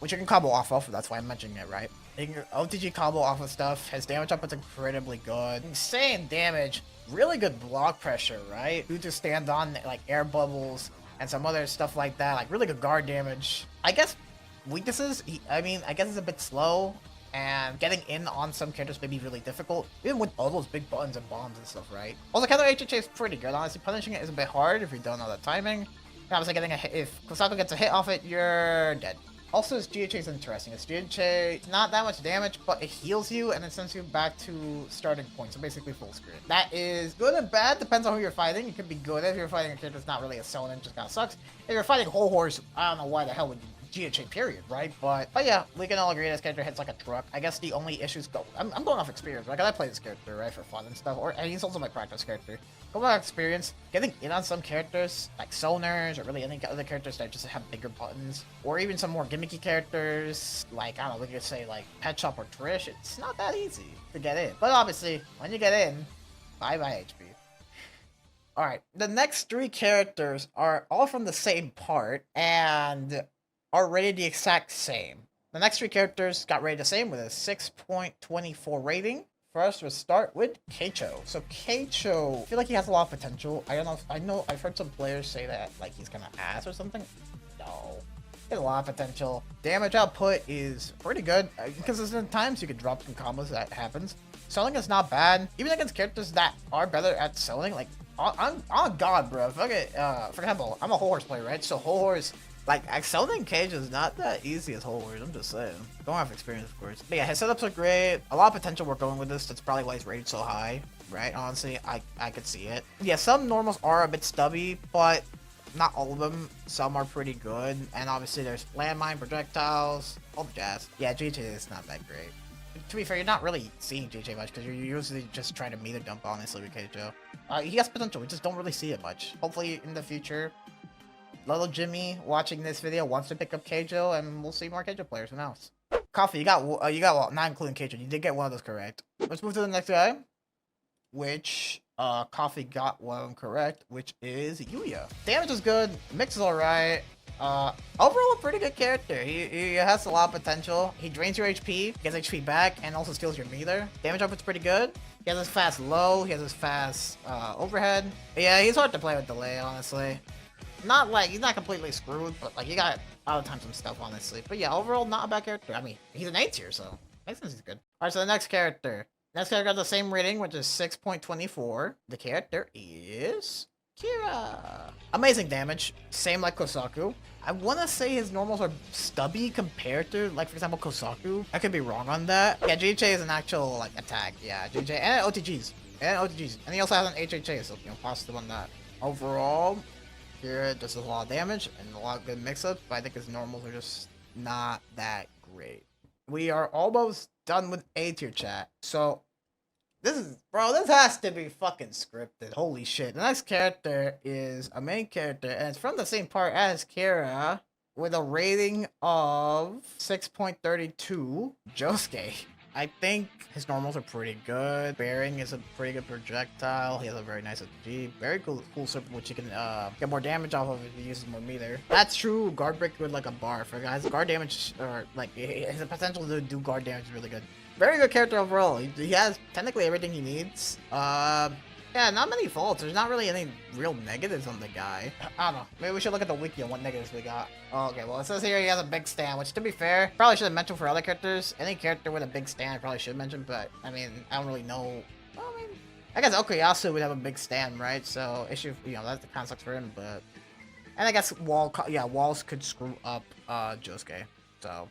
which you can combo off of, that's why I'm mentioning it, right? You can OTG combo off of stuff. His damage output's incredibly good. Insane damage. Really good block pressure, right? Due to stand on, like, air bubbles and some other stuff like that. Like, really good guard damage. I guess weaknesses, I guess it's a bit slow. And getting in on some characters may be really difficult. Even with all those big buttons and bombs and stuff, right? Also, counter HHA is pretty good. Honestly, punishing it is a bit hard if you don't know the timing. And obviously, getting a hit, if Kosaku gets a hit off it, you're dead. Also, his GHA is interesting. His GHA, it's not that much damage, but it heals you and it sends you back to starting point, so basically full screen. That is good and bad, depends on who you're fighting. It could be good if you're fighting a character that's not really a Sonin, just kinda sucks. If you're fighting Whole Horse, I don't know why the hell would you GHA period, right? But yeah, we can all agree this character hits like a truck. I guess the only issues go, I'm going off experience, right? Cause I play this character, right, for fun and stuff, and he's also my practice character. Going off experience, getting in on some characters, like Sonars, or really any other characters that just have bigger buttons, or even some more gimmicky characters, like, I don't know, we could say like Pet Shop or Trish, it's not that easy to get in. But obviously, when you get in, bye-bye HP. Alright, the next 3 characters are all from the same part, and are rated the exact same. The next 3 characters got rated the same with a 6.24 rating. First, we'll start with Keicho. So Keicho, I feel like he has a lot of potential. I don't know, I've heard some players say that like he's gonna ass or something. No, he has a lot of potential. Damage output is pretty good. Because there's times you could drop some combos, that happens. Selling is not bad, even against characters that are better at selling. Like on God, bro. For example, I'm a Whole Horse player, right? So Whole Horse, like, excelling Cage is not that easy as Whole Horse, I'm just saying. Don't have experience, of course. But yeah, his setups are great. A lot of potential we're going with this. That's probably why he's rated so high, right? Honestly, I could see it. Yeah, some normals are a bit stubby, but not all of them. Some are pretty good. And obviously there's landmine, projectiles, all the jazz. Yeah, GJ is not that great. To be fair, you're not really seeing JJ much because you're usually just trying to meter dump, honestly, with Keicho. He has potential, we just don't really see it much. Hopefully in the future, little Jimmy watching this video wants to pick up Keijo, and we'll see more Keijo players. Who knows? Coffee, you got well, not including Keijo. You did get one of those correct. Let's move to the next guy, which Coffee got one correct, which is Yuya. Damage is good. Mix is alright. Overall a pretty good character. He has a lot of potential. He drains your HP, gets HP back, and also steals your meter. Damage output's pretty good. He has his fast low, he has his fast overhead. Yeah, he's hard to play with delay, honestly. Not like, he's not completely screwed, but like, you got all the time some stuff, honestly. But yeah, overall, not a bad character. I mean, he's an A tier, so makes sense he's good. Alright, so the next character. Next character got the same rating, which is 6.24. The character is Kira. Amazing damage, same like Kosaku. I want to say his normals are stubby compared to, like, for example, Kosaku. I could be wrong on that. Yeah, GHA is an actual, like, attack. Yeah, GHA and OTGs. And he also has an HHA, so, you know, positive on that. Overall, Kira does a lot of damage and a lot of good mix-ups, but I think his normals are just not that great. We are almost done with A tier chat. So, this has to be fucking scripted. Holy shit. The next character is a main character, and it's from the same part as Kira, with a rating of 6.32, Josuke. I think his normals are pretty good. Bearing is a pretty good projectile. He has a very nice SG. Very cool surf, which you can get more damage off of if he uses more meter. That's true. Guard break with like a bar. For guys, guard damage, or like, his potential to do guard damage is really good. Very good character overall. He has technically everything he needs. Yeah, not many faults. There's not really any real negatives on the guy. I don't know. Maybe we should look at the wiki on what negatives we got. Oh, okay, well, it says here he has a big stand, which, to be fair, probably should have mentioned for other characters. Any character with a big stand I probably should mention, but, I mean, I don't really know. Well, I mean, I guess Okuyasu would have a big stand, right? So, issue, you know, that kind of sucks for him, but... And I guess walls could screw up, Josuke. So,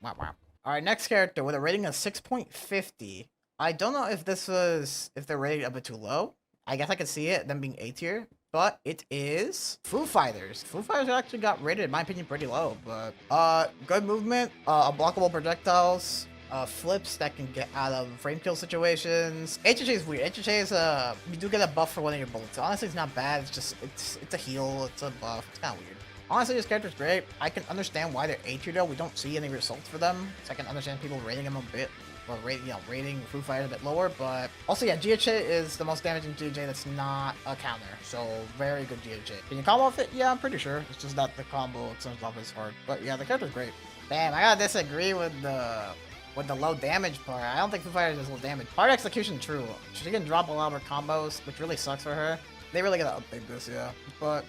wow. Alright, next character with a rating of 6.50. I don't know if they're rated a bit too low. I guess I could see it, them being A tier, but it is Foo Fighters. Foo Fighters actually got rated, in my opinion, pretty low, but, good movement, unblockable projectiles, flips that can get out of frame kill situations. HHA is weird. HHA is, you do get a buff for one of your bullets. Honestly, it's not bad, it's just, it's a heal, it's a buff, it's kind of weird. Honestly, this character's great. I can understand why they're A tier though. We don't see any results for them, so I can understand people rating them a bit. Or rating Foo Fighters a bit lower, but also yeah, GHA is the most damaging GHA that's not a counter, so very good GHA. Can you combo off it? Yeah, I'm pretty sure. It's just that the combo itself is hard, but yeah, the character's great. Damn, I gotta disagree with the low damage part. I don't think Foo Fighters is low damage. Hard execution, true. She can drop a lot of her combos, which really sucks for her. They really gotta update this, yeah. But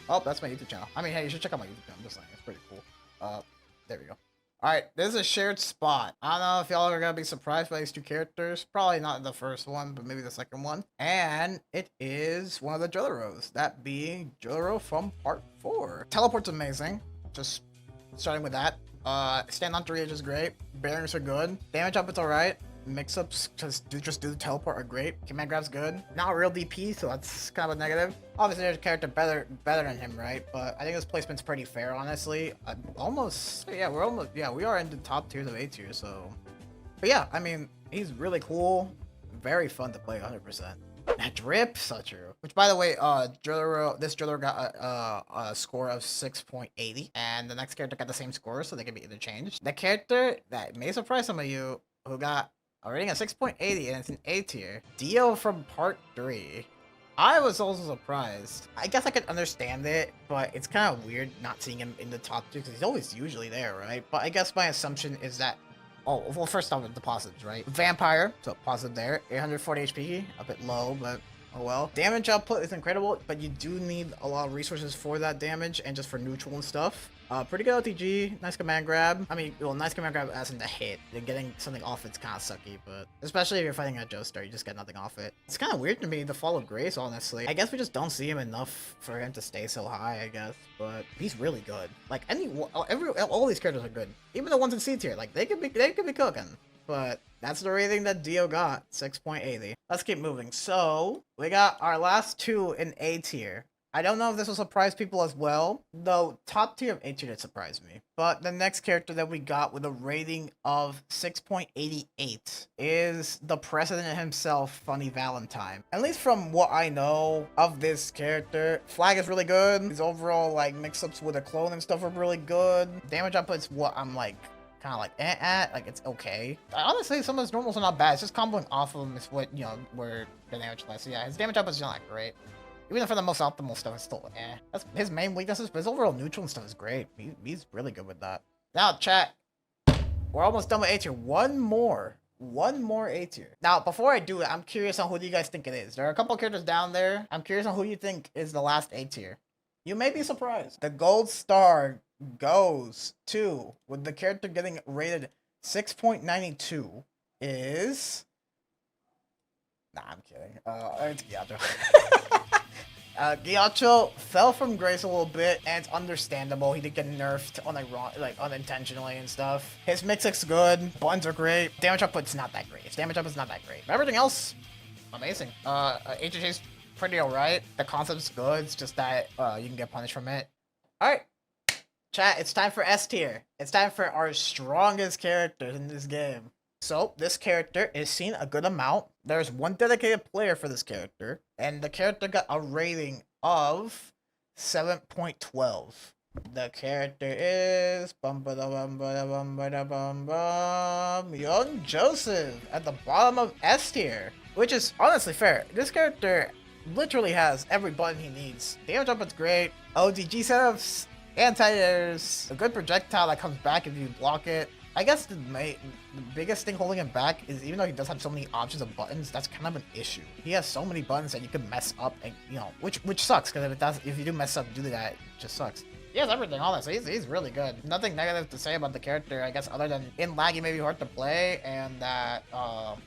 oh, that's my YouTube channel. I mean, hey, you should check out my YouTube channel. I'm just saying, it's pretty cool. There we go. Alright, this is a shared spot. I don't know if y'all are gonna be surprised by these two characters. Probably not the first one, but maybe the second one. And it is one of the Jotaros, that being Jotaro from part 4. Teleport's amazing. Just starting with that. Stand on 3 is great. Bearings are good. Damage output's alright. Mix-ups just do the teleport are great. Command grab's good. Not a real DP, so that's kind of a negative. Obviously, there's a character better than him, right? But I think his placement's pretty fair, honestly. We are in the top tiers of A tier, so. But yeah, I mean, he's really cool. Very fun to play, 100%. That drip, so true. Which, by the way, this Jotaro got a score of 6.80, and the next character got the same score, so they can be interchanged. The character that may surprise some of you, who got a rating of 6.80 and it's an A tier, Dio from part 3. I was also surprised. I guess I could understand it, but it's kind of weird not seeing him in the top 2 because he's always usually there, right? But I guess my assumption is that, oh, well, first off, the positives, right? Vampire, so positive there. 840 HP, a bit low, but oh well. Damage output is incredible, but you do need a lot of resources for that damage and just for neutral and stuff. Pretty good LTG, nice command grab. I mean, well, nice command grab as in the hit. Then getting something off it's kind of sucky, but especially if you're fighting a Joestar, you just get nothing off it. It's kind of weird to me, the Fall of Grace, honestly. I guess we just don't see him enough for him to stay so high, I guess. But he's really good. Like, all these characters are good. Even the ones in C tier, like, they could be cooking. But that's the rating that Dio got, 6.80. Let's keep moving. So, we got our last two in A tier. I don't know if this will surprise people as well, though top tier of A tier did surprise me. But the next character that we got with a rating of 6.88 is the president himself, Funny Valentine. At least from what I know of this character, Flag is really good. His overall like mix-ups with a clone and stuff are really good. Damage output's what I'm like kind of like like it's okay. Honestly, some of his normals are not bad. It's just comboing off of him is what, you know, where the damage lies. So yeah, his damage output's not great. Even for the most optimal stuff, it's still That's his main weaknesses, but his overall neutral and stuff is great. He's really good with that. Now, chat, we're almost done with A tier. One more A tier. Now, before I do it, I'm curious on who do you guys think it is. There are a couple characters down there. I'm curious on who you think is the last A tier. You may be surprised. The gold star goes to, with the character getting rated 6.92, is... Nah, I'm kidding. It's Gyatso. Gyatso fell from grace a little bit, and it's understandable. He did get nerfed unintentionally and stuff. His mix-up's good. Buttons are great. Damage output's not that great. His damage output's not that great. But everything else, amazing. HHA's pretty alright. The concept's good. It's just that you can get punished from it. Alright. Chat, it's time for S tier. It's time for our strongest characters in this game. So, this character is seen a good amount. There's one dedicated player for this character, and the character got a rating of 7.12. The character is Young Joseph at the bottom of S tier, which is honestly fair. This character literally has every button he needs. Damage output's great, ODG setups, anti-airs, a good projectile that comes back if you block it. I guess the biggest thing holding him back is even though he does have so many options of buttons, that's kind of an issue. He has so many buttons that you could mess up, and you know, which sucks because if you do mess up due to that, it just sucks. He has everything, honestly. He's really good. Nothing negative to say about the character, I guess, other than in lag he may be hard to play, and that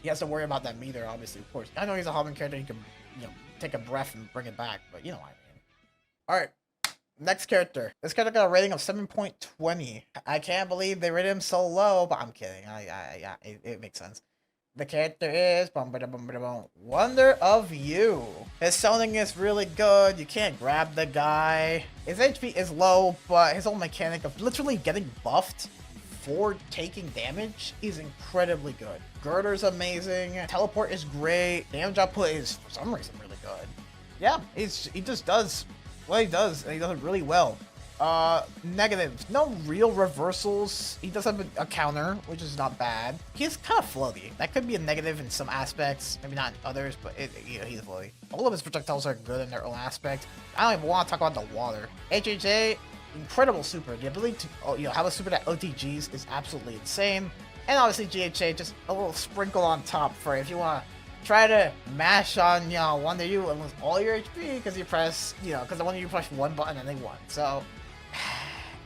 he has to worry about that meter, obviously, of course. I know he's a Hobbin character, he can, you know, take a breath and bring it back, but you know what I mean. Alright. Next character. This character got a rating of 7.20. I can't believe they rated him so low, but I'm kidding. It makes sense. The character is Wonder of You. His zoning is really good. You can't grab the guy. His HP is low, but his whole mechanic of literally getting buffed for taking damage is incredibly good. Girder's amazing. Teleport is great. Damage output is, for some reason, really good. Yeah, he just does what he does, and he does it really well. Negatives. No real reversals. He does have a counter, which is not bad. He's kind of floaty. That could be a negative in some aspects, maybe not in others, but you know, he's floaty. All of his projectiles are good in their own aspect. I don't even want to talk about the water. HHA, incredible super. The ability to have a super that OTGs is absolutely insane. And obviously GHA, just a little sprinkle on top for if you want to try to mash on, Wonder You and lose all your HP because you press, because the Wonder You push one button and they won. So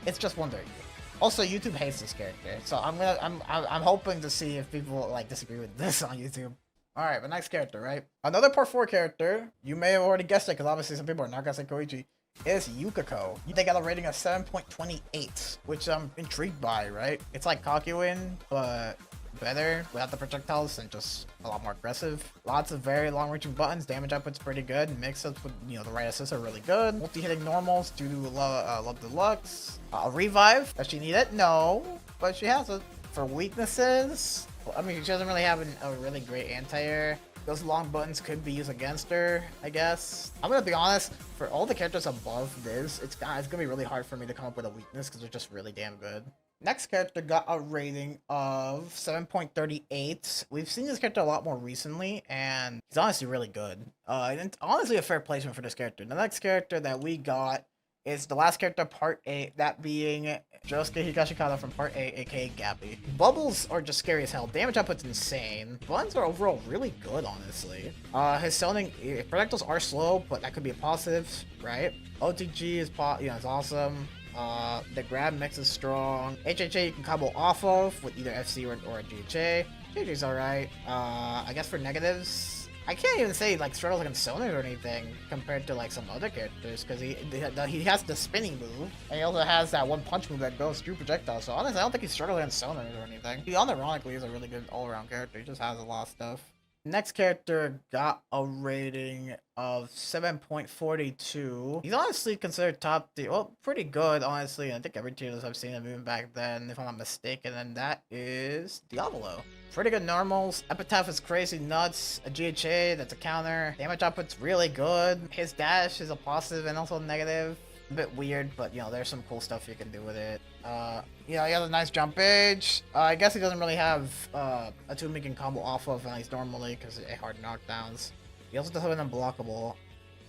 it's just Wonder You. Also, YouTube hates this character, so I'm hoping to see if people disagree with this on YouTube. All right, the next character, right? Another Part 4 character. You may have already guessed it because obviously some people are not gonna say Koichi. Is Yukiko. They got a rating of 7.28, which I'm intrigued by, right? It's like Kakyoin, but better without the projectiles and just a lot more aggressive. Lots of very long-reaching buttons. Damage output's pretty good. Mix-ups with the right assists are really good. Multi-hitting normals due to Love Deluxe. A revive. Does she need it? No, but she has it. For weaknesses, I mean, she doesn't really have a really great anti-air. Those long buttons could be used against her, I guess. I'm gonna be honest, for all the characters above this, it's gonna be really hard for me to come up with a weakness because they're just really damn good. Next character got a rating of 7.38. We've seen this character a lot more recently, and he's honestly really good. And honestly a fair placement for this character. The next character that we got is the last character, Part 8, that being Josuke Higashikata from Part 8, aka Gappy. Bubbles are just scary as hell. Damage output's insane. Buttons are overall really good, honestly. His zoning, projectiles are slow, but that could be a positive, right? OTG is is awesome. The grab mix is strong. HHA you can combo off of with either FC or a GHA. GHA's alright. I guess for negatives, I can't even say struggles against Sonar or anything compared to some other characters because he has the spinning move and he also has that one punch move that goes through projectiles. So honestly, I don't think he's struggling against Sonar or anything. He unironically is a really good all-around character. He just has a lot of stuff. Next character got a rating of 7.42. He's honestly considered top tier. Well, pretty good, honestly. I think every tier list I've seen him even back then, if I'm not mistaken. And that is Diavolo. Pretty good normals. Epitaph is crazy nuts. A GHA, that's a counter. Damage output's really good. His dash is a positive and also a negative. A bit weird, but you know, there's some cool stuff you can do with it. Yeah, he has a nice jump age. I guess he doesn't really have a tune he can combo off of, at least normally, because it hard knockdowns. He also does have an unblockable,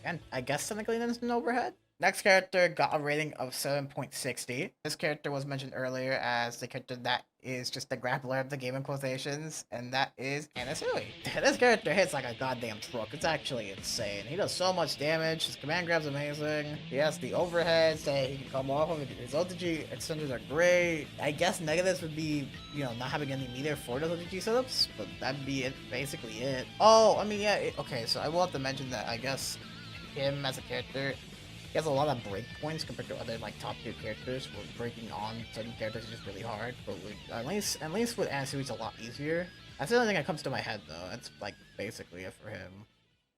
and I guess technically an instant overhead. Next character got a rating of 7.60. This character was mentioned earlier as the character that is just the grappler of the game in quotations, and that is Anasui. This character hits like a goddamn truck. It's actually insane. He does so much damage. His command grab's amazing. He has the overheads that he can come off of. His OTG extenders are great. I guess negatives would be, you know, not having any meter for those OTG setups, but that'd be it, basically it. Oh, I mean, yeah, okay, so I will have to mention that I guess him as a character, he has a lot of breakpoints compared to other like top tier characters where breaking on certain characters is just really hard. But with, at least with Anasui it's a lot easier. That's the only thing that comes to my head though. That's like basically it for him.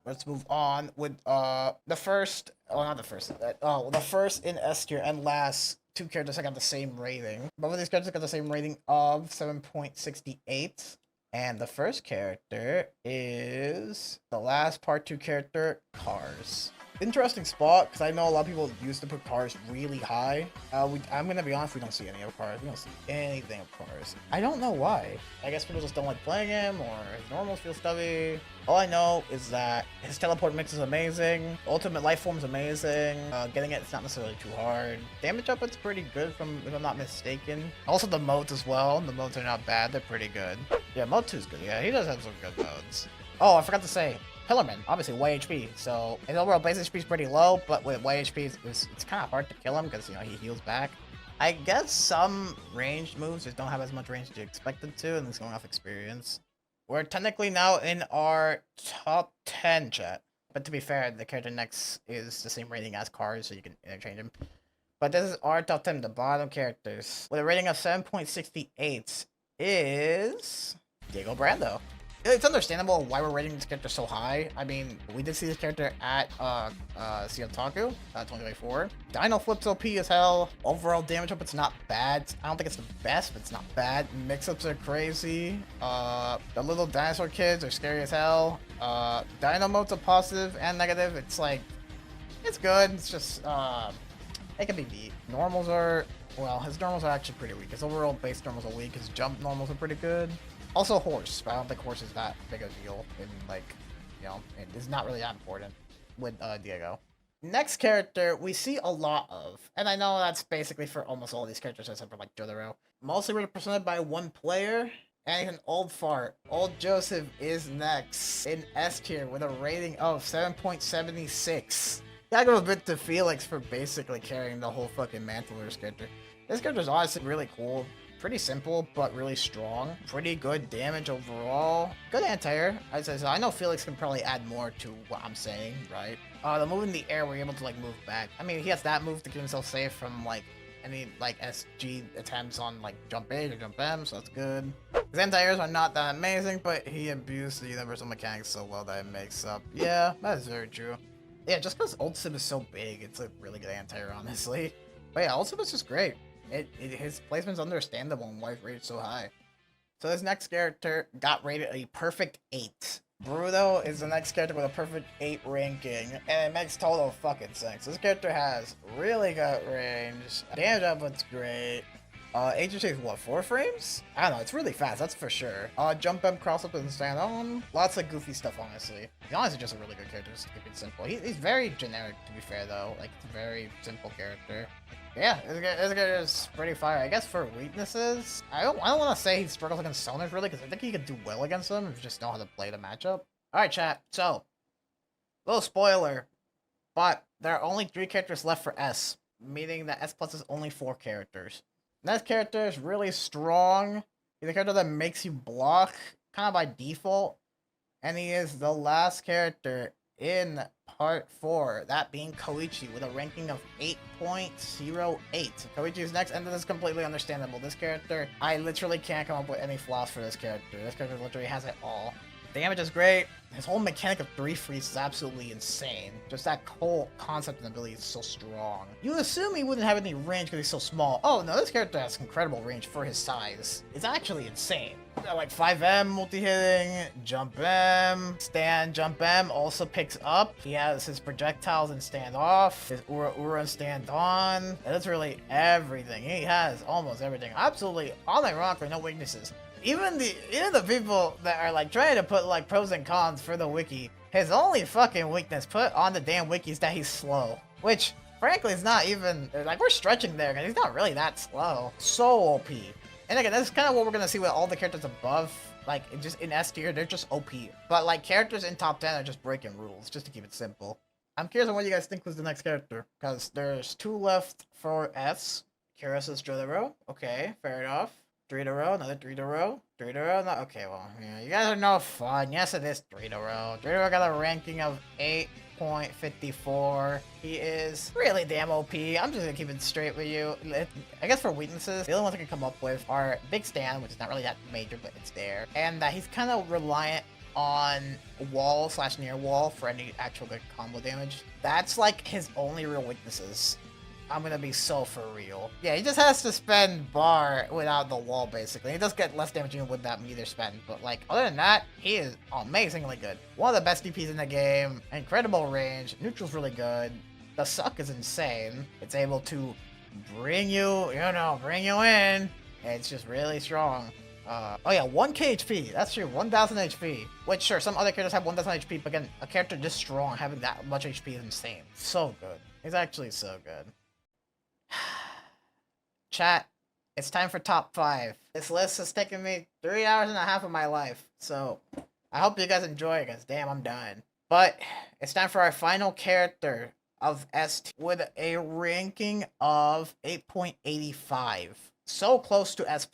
Let's move on with the first the first in S tier and last two characters that got the same rating. Both of these characters got the same rating of 7.68. And the first character is the last part 2 character, Cars. Interesting spot, because I know a lot of people used to put Cars really high. I'm gonna be honest, we don't see any of Cars. We don't see anything of Cars. I don't know why. I guess people just don't like playing him, or his normals feel stubby. All I know is that his teleport mix is amazing. Ultimate life form's amazing. Getting it's not necessarily too hard. Damage output's pretty good, if I'm not mistaken. Also the modes as well. The modes are not bad. They're pretty good. Yeah, mode 2's good. Yeah, he does have some good modes. Oh, I forgot to say. Pillarman, obviously, Y HP, so his overall base HP is pretty low, but with Y HP, it's kind of hard to kill him because, you know, he heals back. I guess some ranged moves just don't have as much range as you expected to, and it's going off experience. We're technically now in our top 10, chat. But to be fair, the character next is the same rating as Cars, so you can interchange him. But this is our top 10, the bottom characters. With a rating of 7.68 is Dio Brando. It's understandable why we're rating this character so high. I mean, we did see this character at Seotaku 2024. Dino flips OP as hell. Overall damage up, it's not bad. I don't think it's the best, but it's not bad. Mix-ups are crazy. The little dinosaur kids are scary as hell. Dino modes are positive and negative. It's like, it's good. It's just, it can be beat. Normals are, well, his normals are actually pretty weak. His overall base normals are weak. His jump normals are pretty good. Also Horse, but I don't think Horse is that big a deal in, like, you know, it is not really that important with Diego. Next character we see a lot of, and I know that's basically for almost all these characters except for like Jotaro. Mostly represented by one player, and he's an old fart. Old Joseph is next in S tier with a rating of 7.76. Gotta go a bit to Felix for basically carrying the whole fucking mantle of this character. This character is honestly really cool. Pretty simple, but really strong. Pretty good damage overall. Good anti-air. As I said, I know Felix can probably add more to what I'm saying, right? The move in the air, we're able to, like, move back. I mean, he has that move to keep himself safe from, like, any, like, SG attempts on, like, jump A or jump M, so that's good. His anti-airs are not that amazing, but he abused the universal mechanics so well that it makes up. Yeah, that is very true. Yeah, just because Old Sim is so big, it's a really good anti-air, honestly. But yeah, Old Sim is just great. His placement's understandable and why it's rated so high. So this next character got rated a perfect 8. Bruto is the next character with a perfect 8 ranking, and it makes total fucking sense. This character has really good range, damage output's great. HHA is what, 4 frames? I don't know, it's really fast, that's for sure. Jump M, cross up, and stand on. Lots of goofy stuff, honestly. He's honestly just a really good character, just to keep it simple. He's very generic, to be fair, though. Like, it's a very simple character. Yeah, this guy is pretty fire. I guess for weaknesses, I don't want to say he struggles against Soners really, because I think he could do well against them if you just know how to play the matchup. Alright, chat, so, little spoiler, but there are only 3 characters left for S, meaning that S plus is only 4 characters. Next character is really strong. He's a character that makes you block, kind of by default, and he is the last character in part 4, that being Koichi with a ranking of 8.08. Koichi is next, and this is completely understandable. This character, I literally can't come up with any flaws for this character. This character literally has it all. Damage is great. His whole mechanic of 3 freeze is absolutely insane. Just that whole concept and ability is so strong. You assume he wouldn't have any range because he's so small. Oh no, this character has incredible range for his size. It's actually insane. Like 5M multi-hitting, jump M, stand, jump M also picks up. He has his projectiles and stand off, his Ura and stand on. That's really everything. He has almost everything. Absolutely, unironically, no weaknesses. Even the people that are like trying to put like pros and cons for the wiki, his only fucking weakness put on the damn wiki is that he's slow. Which, frankly, is not even, like, we're stretching there because he's not really that slow. So OP. And again, that's kind of what we're gonna see with all the characters above. Like, just in S tier, they're just OP. But like, characters in top 10 are just breaking rules, just to keep it simple. I'm curious on what you guys think was the next character, because there's 2 left for S. Curious Jotaro. Okay, fair enough. 3 in a row, another 3 in a row, 3 in a row, no, okay, well, yeah, you guys are no fun. Yes, it is 3 in a row. 3 in a row got a ranking of 8.54. He is really damn OP. I'm just gonna keep it straight with you. I guess for weaknesses, the only ones I can come up with are Big Stand, which is not really that major, but it's there. And that he's kind of reliant on wall / near wall for any actual good combo damage. That's like his only real weaknesses. I'm gonna be so for real. Yeah, he just has to spend bar without the wall, basically. He does get less damage even with that meter spend, but like, other than that, he is amazingly good. One of the best DPs in the game, incredible range, neutral's really good. The suck is insane. It's able to bring you, bring you in. It's just really strong. Oh yeah, 1k HP, that's true, 1000 HP. Which, sure, some other characters have 1000 HP, but again, a character this strong having that much HP is insane. So good. It's actually so good. Chat, it's time for top 5. This list has taken me 3 hours and a half of my life, so I hope you guys enjoy it, because damn, I'm done. But it's time for our final character of ST with a ranking of 8.85. So close to S+,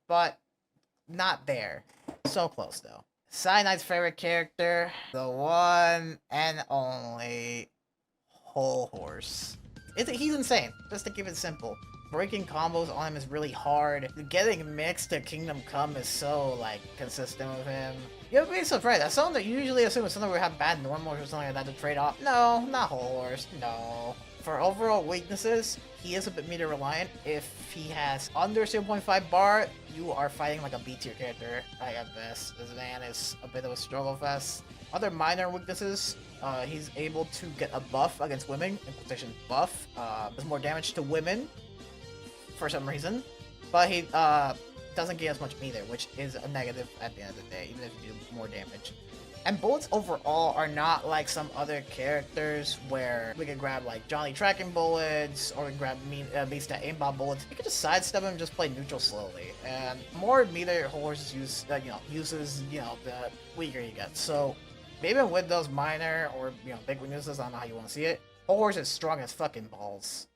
but not there. So close, though. Cyanide's favorite character, the one and only Whole Horse. He's insane, just to keep it simple. Breaking combos on him is really hard. Getting mixed to Kingdom Come is so, like, consistent with him. You'll be surprised. That's something that you usually assume is something we have bad normals or something like that to trade off. No, not Whole Horse, no. For overall weaknesses, he is a bit meter reliant. If he has under 0.5 bar, you are fighting like a B tier character, at best. This man is a bit of a struggle fest. Other minor weaknesses, he's able to get a buff against women, in quotation buff. Does more damage to women, for some reason. But he doesn't gain as much meter, which is a negative at the end of the day, even if you do more damage. And bullets overall are not like some other characters where we can grab like Johnny tracking bullets, or we can grab beast that aimbot bullets. You can just sidestep him and just play neutral slowly. And more meter horses uses the weaker you get. So even with those minor or big weaknesses, I don't know how you want to see it, Whole Horse is strong as fucking balls.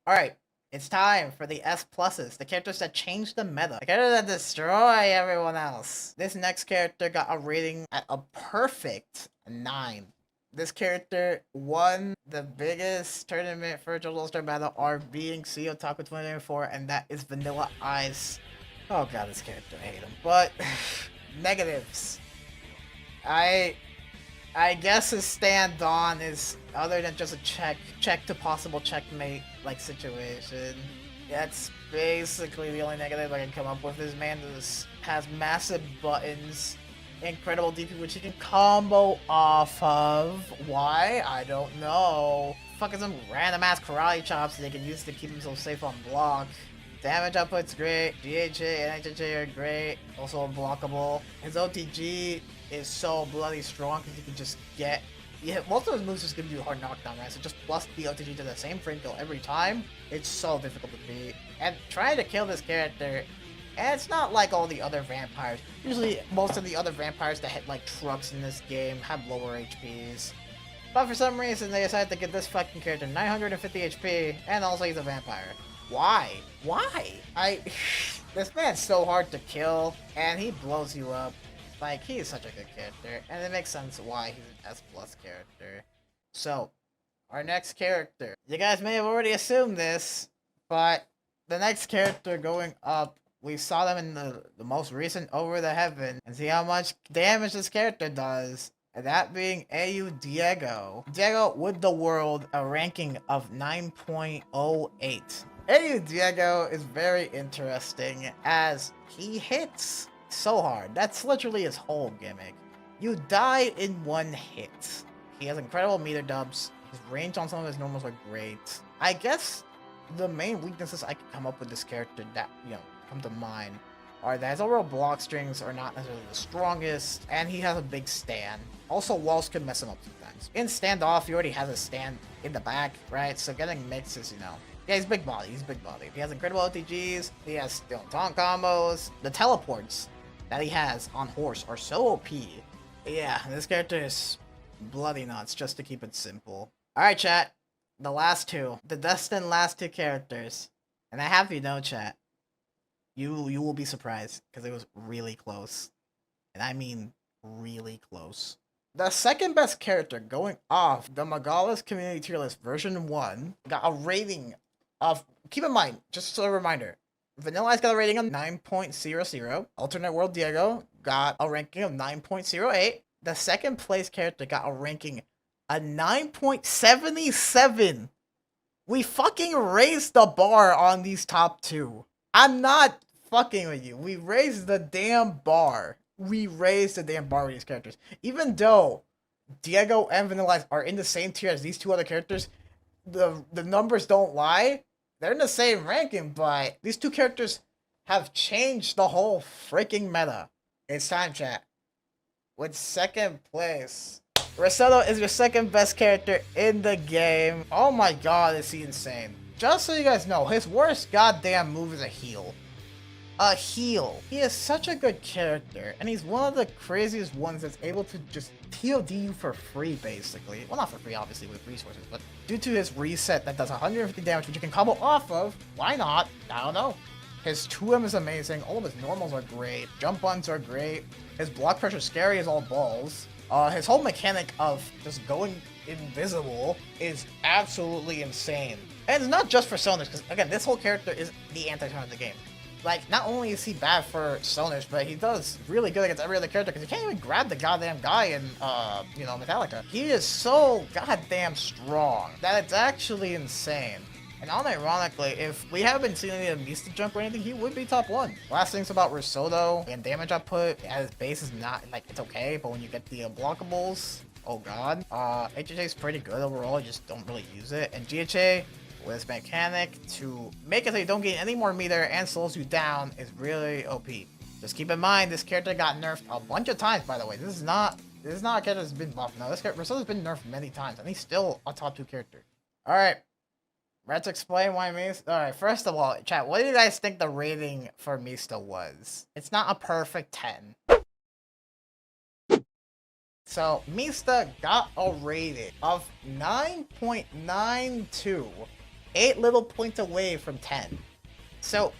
Alright, it's time for the S+, the characters that change the meta. The characters that destroy everyone else. This next character got a rating at a perfect 9. This character won the biggest tournament for JoJo's All-Star Battle, are being CEO Otaku 2024, and that is Vanilla Ice. Oh god, this character, I hate him. But, negatives. I guess his stand on is, other than just a check to possible checkmate like situation. That's basically the only negative I can come up with. This man has massive buttons, incredible DP which he can combo off of. Why? I don't know. Fucking some random ass karate chops they can use to keep himself safe on block. Damage output's great, GHA and HHA are great, also unblockable. His OTG is so bloody strong because you can just get... Yeah, most of his moves just give you a hard knockdown, right? So just plus the OTG to the same frame kill every time. It's so difficult to beat. And trying to kill this character, and it's not like all the other vampires. Usually, most of the other vampires that hit like trucks in this game have lower HPs. But for some reason, they decided to give this fucking character 950 HP, and also he's a vampire. Why? Why? This man's so hard to kill, and he blows you up. Like, he is such a good character, and it makes sense why he's an S+ character. So, our next character. You guys may have already assumed this, but the next character going up We saw them in the most recent Over the Heaven, and see how much damage this character does. And that being AU Diego. Diego with the world a ranking of 9.08. AU Diego is very interesting as he hits so hard. That's literally his whole gimmick. You die in one hit. He has incredible meter dubs. His range on some of his normals are great. I guess the main weaknesses I can come up with this character that, come to mind are that his overall block strings are not necessarily the strongest, and he has a big stand. Also, walls can mess him up sometimes. In standoff, he already has a stand in the back, right? So getting mixes, yeah, he's big body. He's big body. He has incredible OTGs. He has taunt combos. The teleports that he has on horse are so OP. Yeah, this character is bloody nuts, just to keep it simple. Alright, chat. The last two. The destined last two characters. And I have you know, chat, you will be surprised, because it was really close. And I mean really close. The second best character going off the Magales Community Tier List version 1 got a rating of, keep in mind, just a reminder, Vanilla Ice got a rating of 9.00. Alternate World Diego got a ranking of 9.08. The second place character got a ranking of 9.77. We fucking raised the bar on these top two. I'm not fucking with you. We raised the damn bar. We raised the damn bar with these characters. Even though Diego and Vanilla Ice are in the same tier as these two other characters, the numbers don't lie. They're in the same ranking, but these two characters have changed the whole freaking meta. It's time, chat. With second place, Risotto is your second best character in the game. Oh my god, is he insane. Just so you guys know, his worst goddamn move is a heal. A heal. He is such a good character, and he's one of the craziest ones that's able to just TOD you for free, basically. Well, not for free, obviously, with resources, but due to his reset that does 150 damage, which you can combo off of, why not? I don't know. His 2M is amazing, all of his normals are great, jump buns are great, his block pressure scary as all balls. His whole mechanic of just going invisible is absolutely insane. And it's not just for Soners, because again, this whole character is the anti-tone of the game. Like, not only is he bad for Soners, but he does really good against every other character, because he can't even grab the goddamn guy in, Metallica. He is so goddamn strong that it's actually insane. And unironically, if we haven't seen any of Mista jump or anything, he would be top 1. Last things about Risotto, and damage output at his base is not, like, it's okay, but when you get the unblockables, oh god. HHA is pretty good overall, you just don't really use it. And GHA, with its mechanic to make it so you don't gain any more meter and slows you down, is really OP. Just keep in mind, this character got nerfed a bunch of times, by the way. This is not a character that's been buffed. No, this character, Risotto's been nerfed many times, and he's still a top 2 character. Alright. Let's explain why Mista. Alright, first of all, chat, what do you guys think the rating for Mista was? It's not a perfect 10. So, Mista got a rating of 9.92. 8 little points away from 10. So,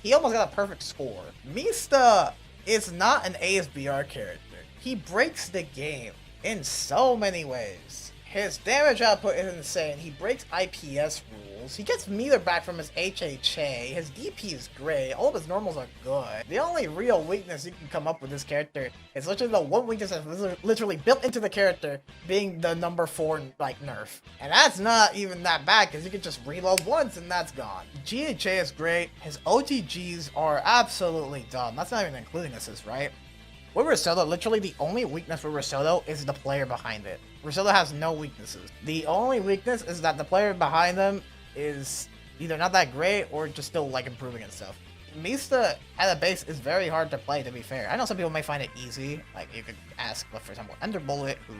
he almost got a perfect score. Mista is not an ASBR character. He breaks the game in so many ways. His damage output is insane. He breaks IPS rules. He gets meter back from his HHA. His DP is great. All of his normals are good. The only real weakness you can come up with this character is literally the one weakness that's literally built into the character being the number 4 nerf. And that's not even that bad because you can just reload once and that's gone. GHA is great. His OTGs are absolutely dumb. That's not even including assists, right? With Risotto, literally the only weakness for Risotto is the player behind it. Risotto has no weaknesses. The only weakness is that the player behind them is either not that great or just still like improving and stuff. Mista at a base is very hard to play, to be fair. I know some people may find it easy. Like, you could ask, for example, Underbullet, who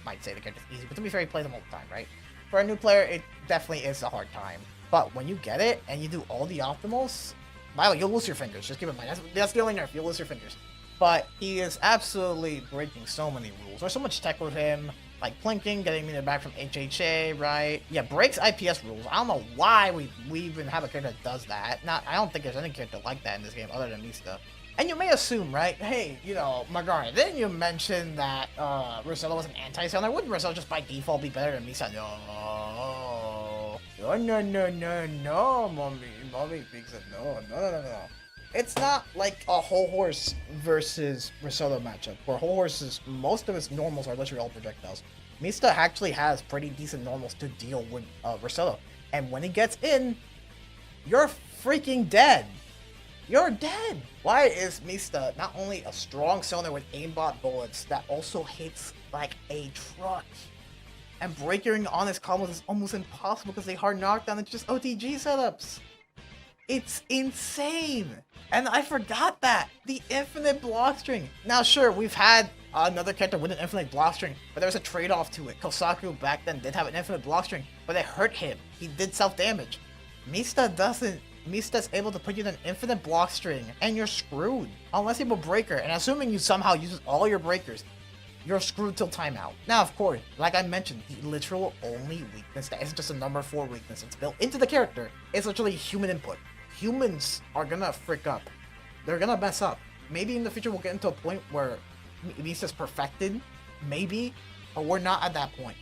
might say the character's easy, but to be fair, he plays them all the time, right? For a new player, it definitely is a hard time. But when you get it and you do all the optimals, by the way, you'll lose your fingers. Just keep in mind, that's the only nerf. You'll lose your fingers. But he is absolutely breaking so many rules. There's so much tech with him, like plinking, getting meter back from HHA, right? Yeah, breaks IPS rules. I don't know why we even have a character that does that. I don't think there's any character like that in this game other than Mista. And you may assume, right? Hey, Magare, didn't you mention that Risotto was an anti-soner? Wouldn't Risotto just by default be better than Mista? No, mommy thinks that no. It's not like a whole horse versus Risotto matchup, where whole horses, most of his normals are literally all projectiles. Mista actually has pretty decent normals to deal with Risotto. And when he gets in, you're freaking dead. You're dead. Why is Mista not only a strong cylinder with aimbot bullets that also hits like a truck? And breaking on his combos is almost impossible because they hard knockdown. It's just OTG setups. It's insane. And I forgot that. The infinite block string. Now sure, we've had another character with an infinite block string, but there was a trade-off to it. Kosaku back then did have an infinite block string, but it hurt him. He did self-damage. Mista doesn't. Mista's able to put you in an infinite block string, and you're screwed. Unless you have a breaker, and assuming you somehow use all your breakers, you're screwed till timeout. Now, of course, like I mentioned, the literal only weakness that isn't just a number 4 weakness, it's built into the character, is literally human input. Humans are gonna frick up. They're gonna mess up. Maybe in the future we'll get into a point where Mista's perfected, maybe, but we're not at that point.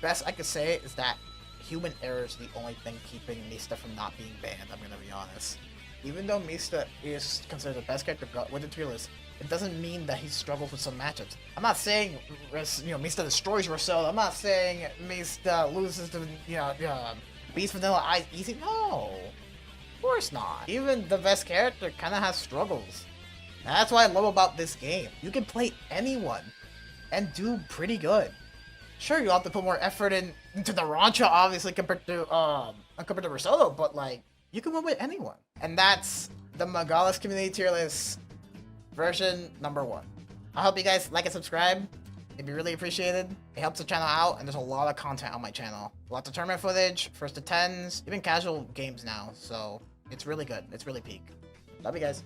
Best I could say is that human error is the only thing keeping Mista from not being banned, I'm gonna be honest. Even though Mista is considered the best character with the tier list, it doesn't mean that he struggles with some matchups. I'm not saying, Mista destroys Risotto. I'm not saying Mista loses to, Beast Vanilla Ice easy. No, of course not. Even the best character kind of has struggles. And that's what I love about this game. You can play anyone and do pretty good. Sure, you have to put more effort into Narancia, obviously, compared to Risotto, but like, you can win with anyone. And that's the Magales community tier list version number 1. I hope you guys like and subscribe. It'd be really appreciated. It helps the channel out, and there's a lot of content on my channel. Lots of tournament footage, first to 10s, even casual games now, so it's really good. It's really peak. Love you guys.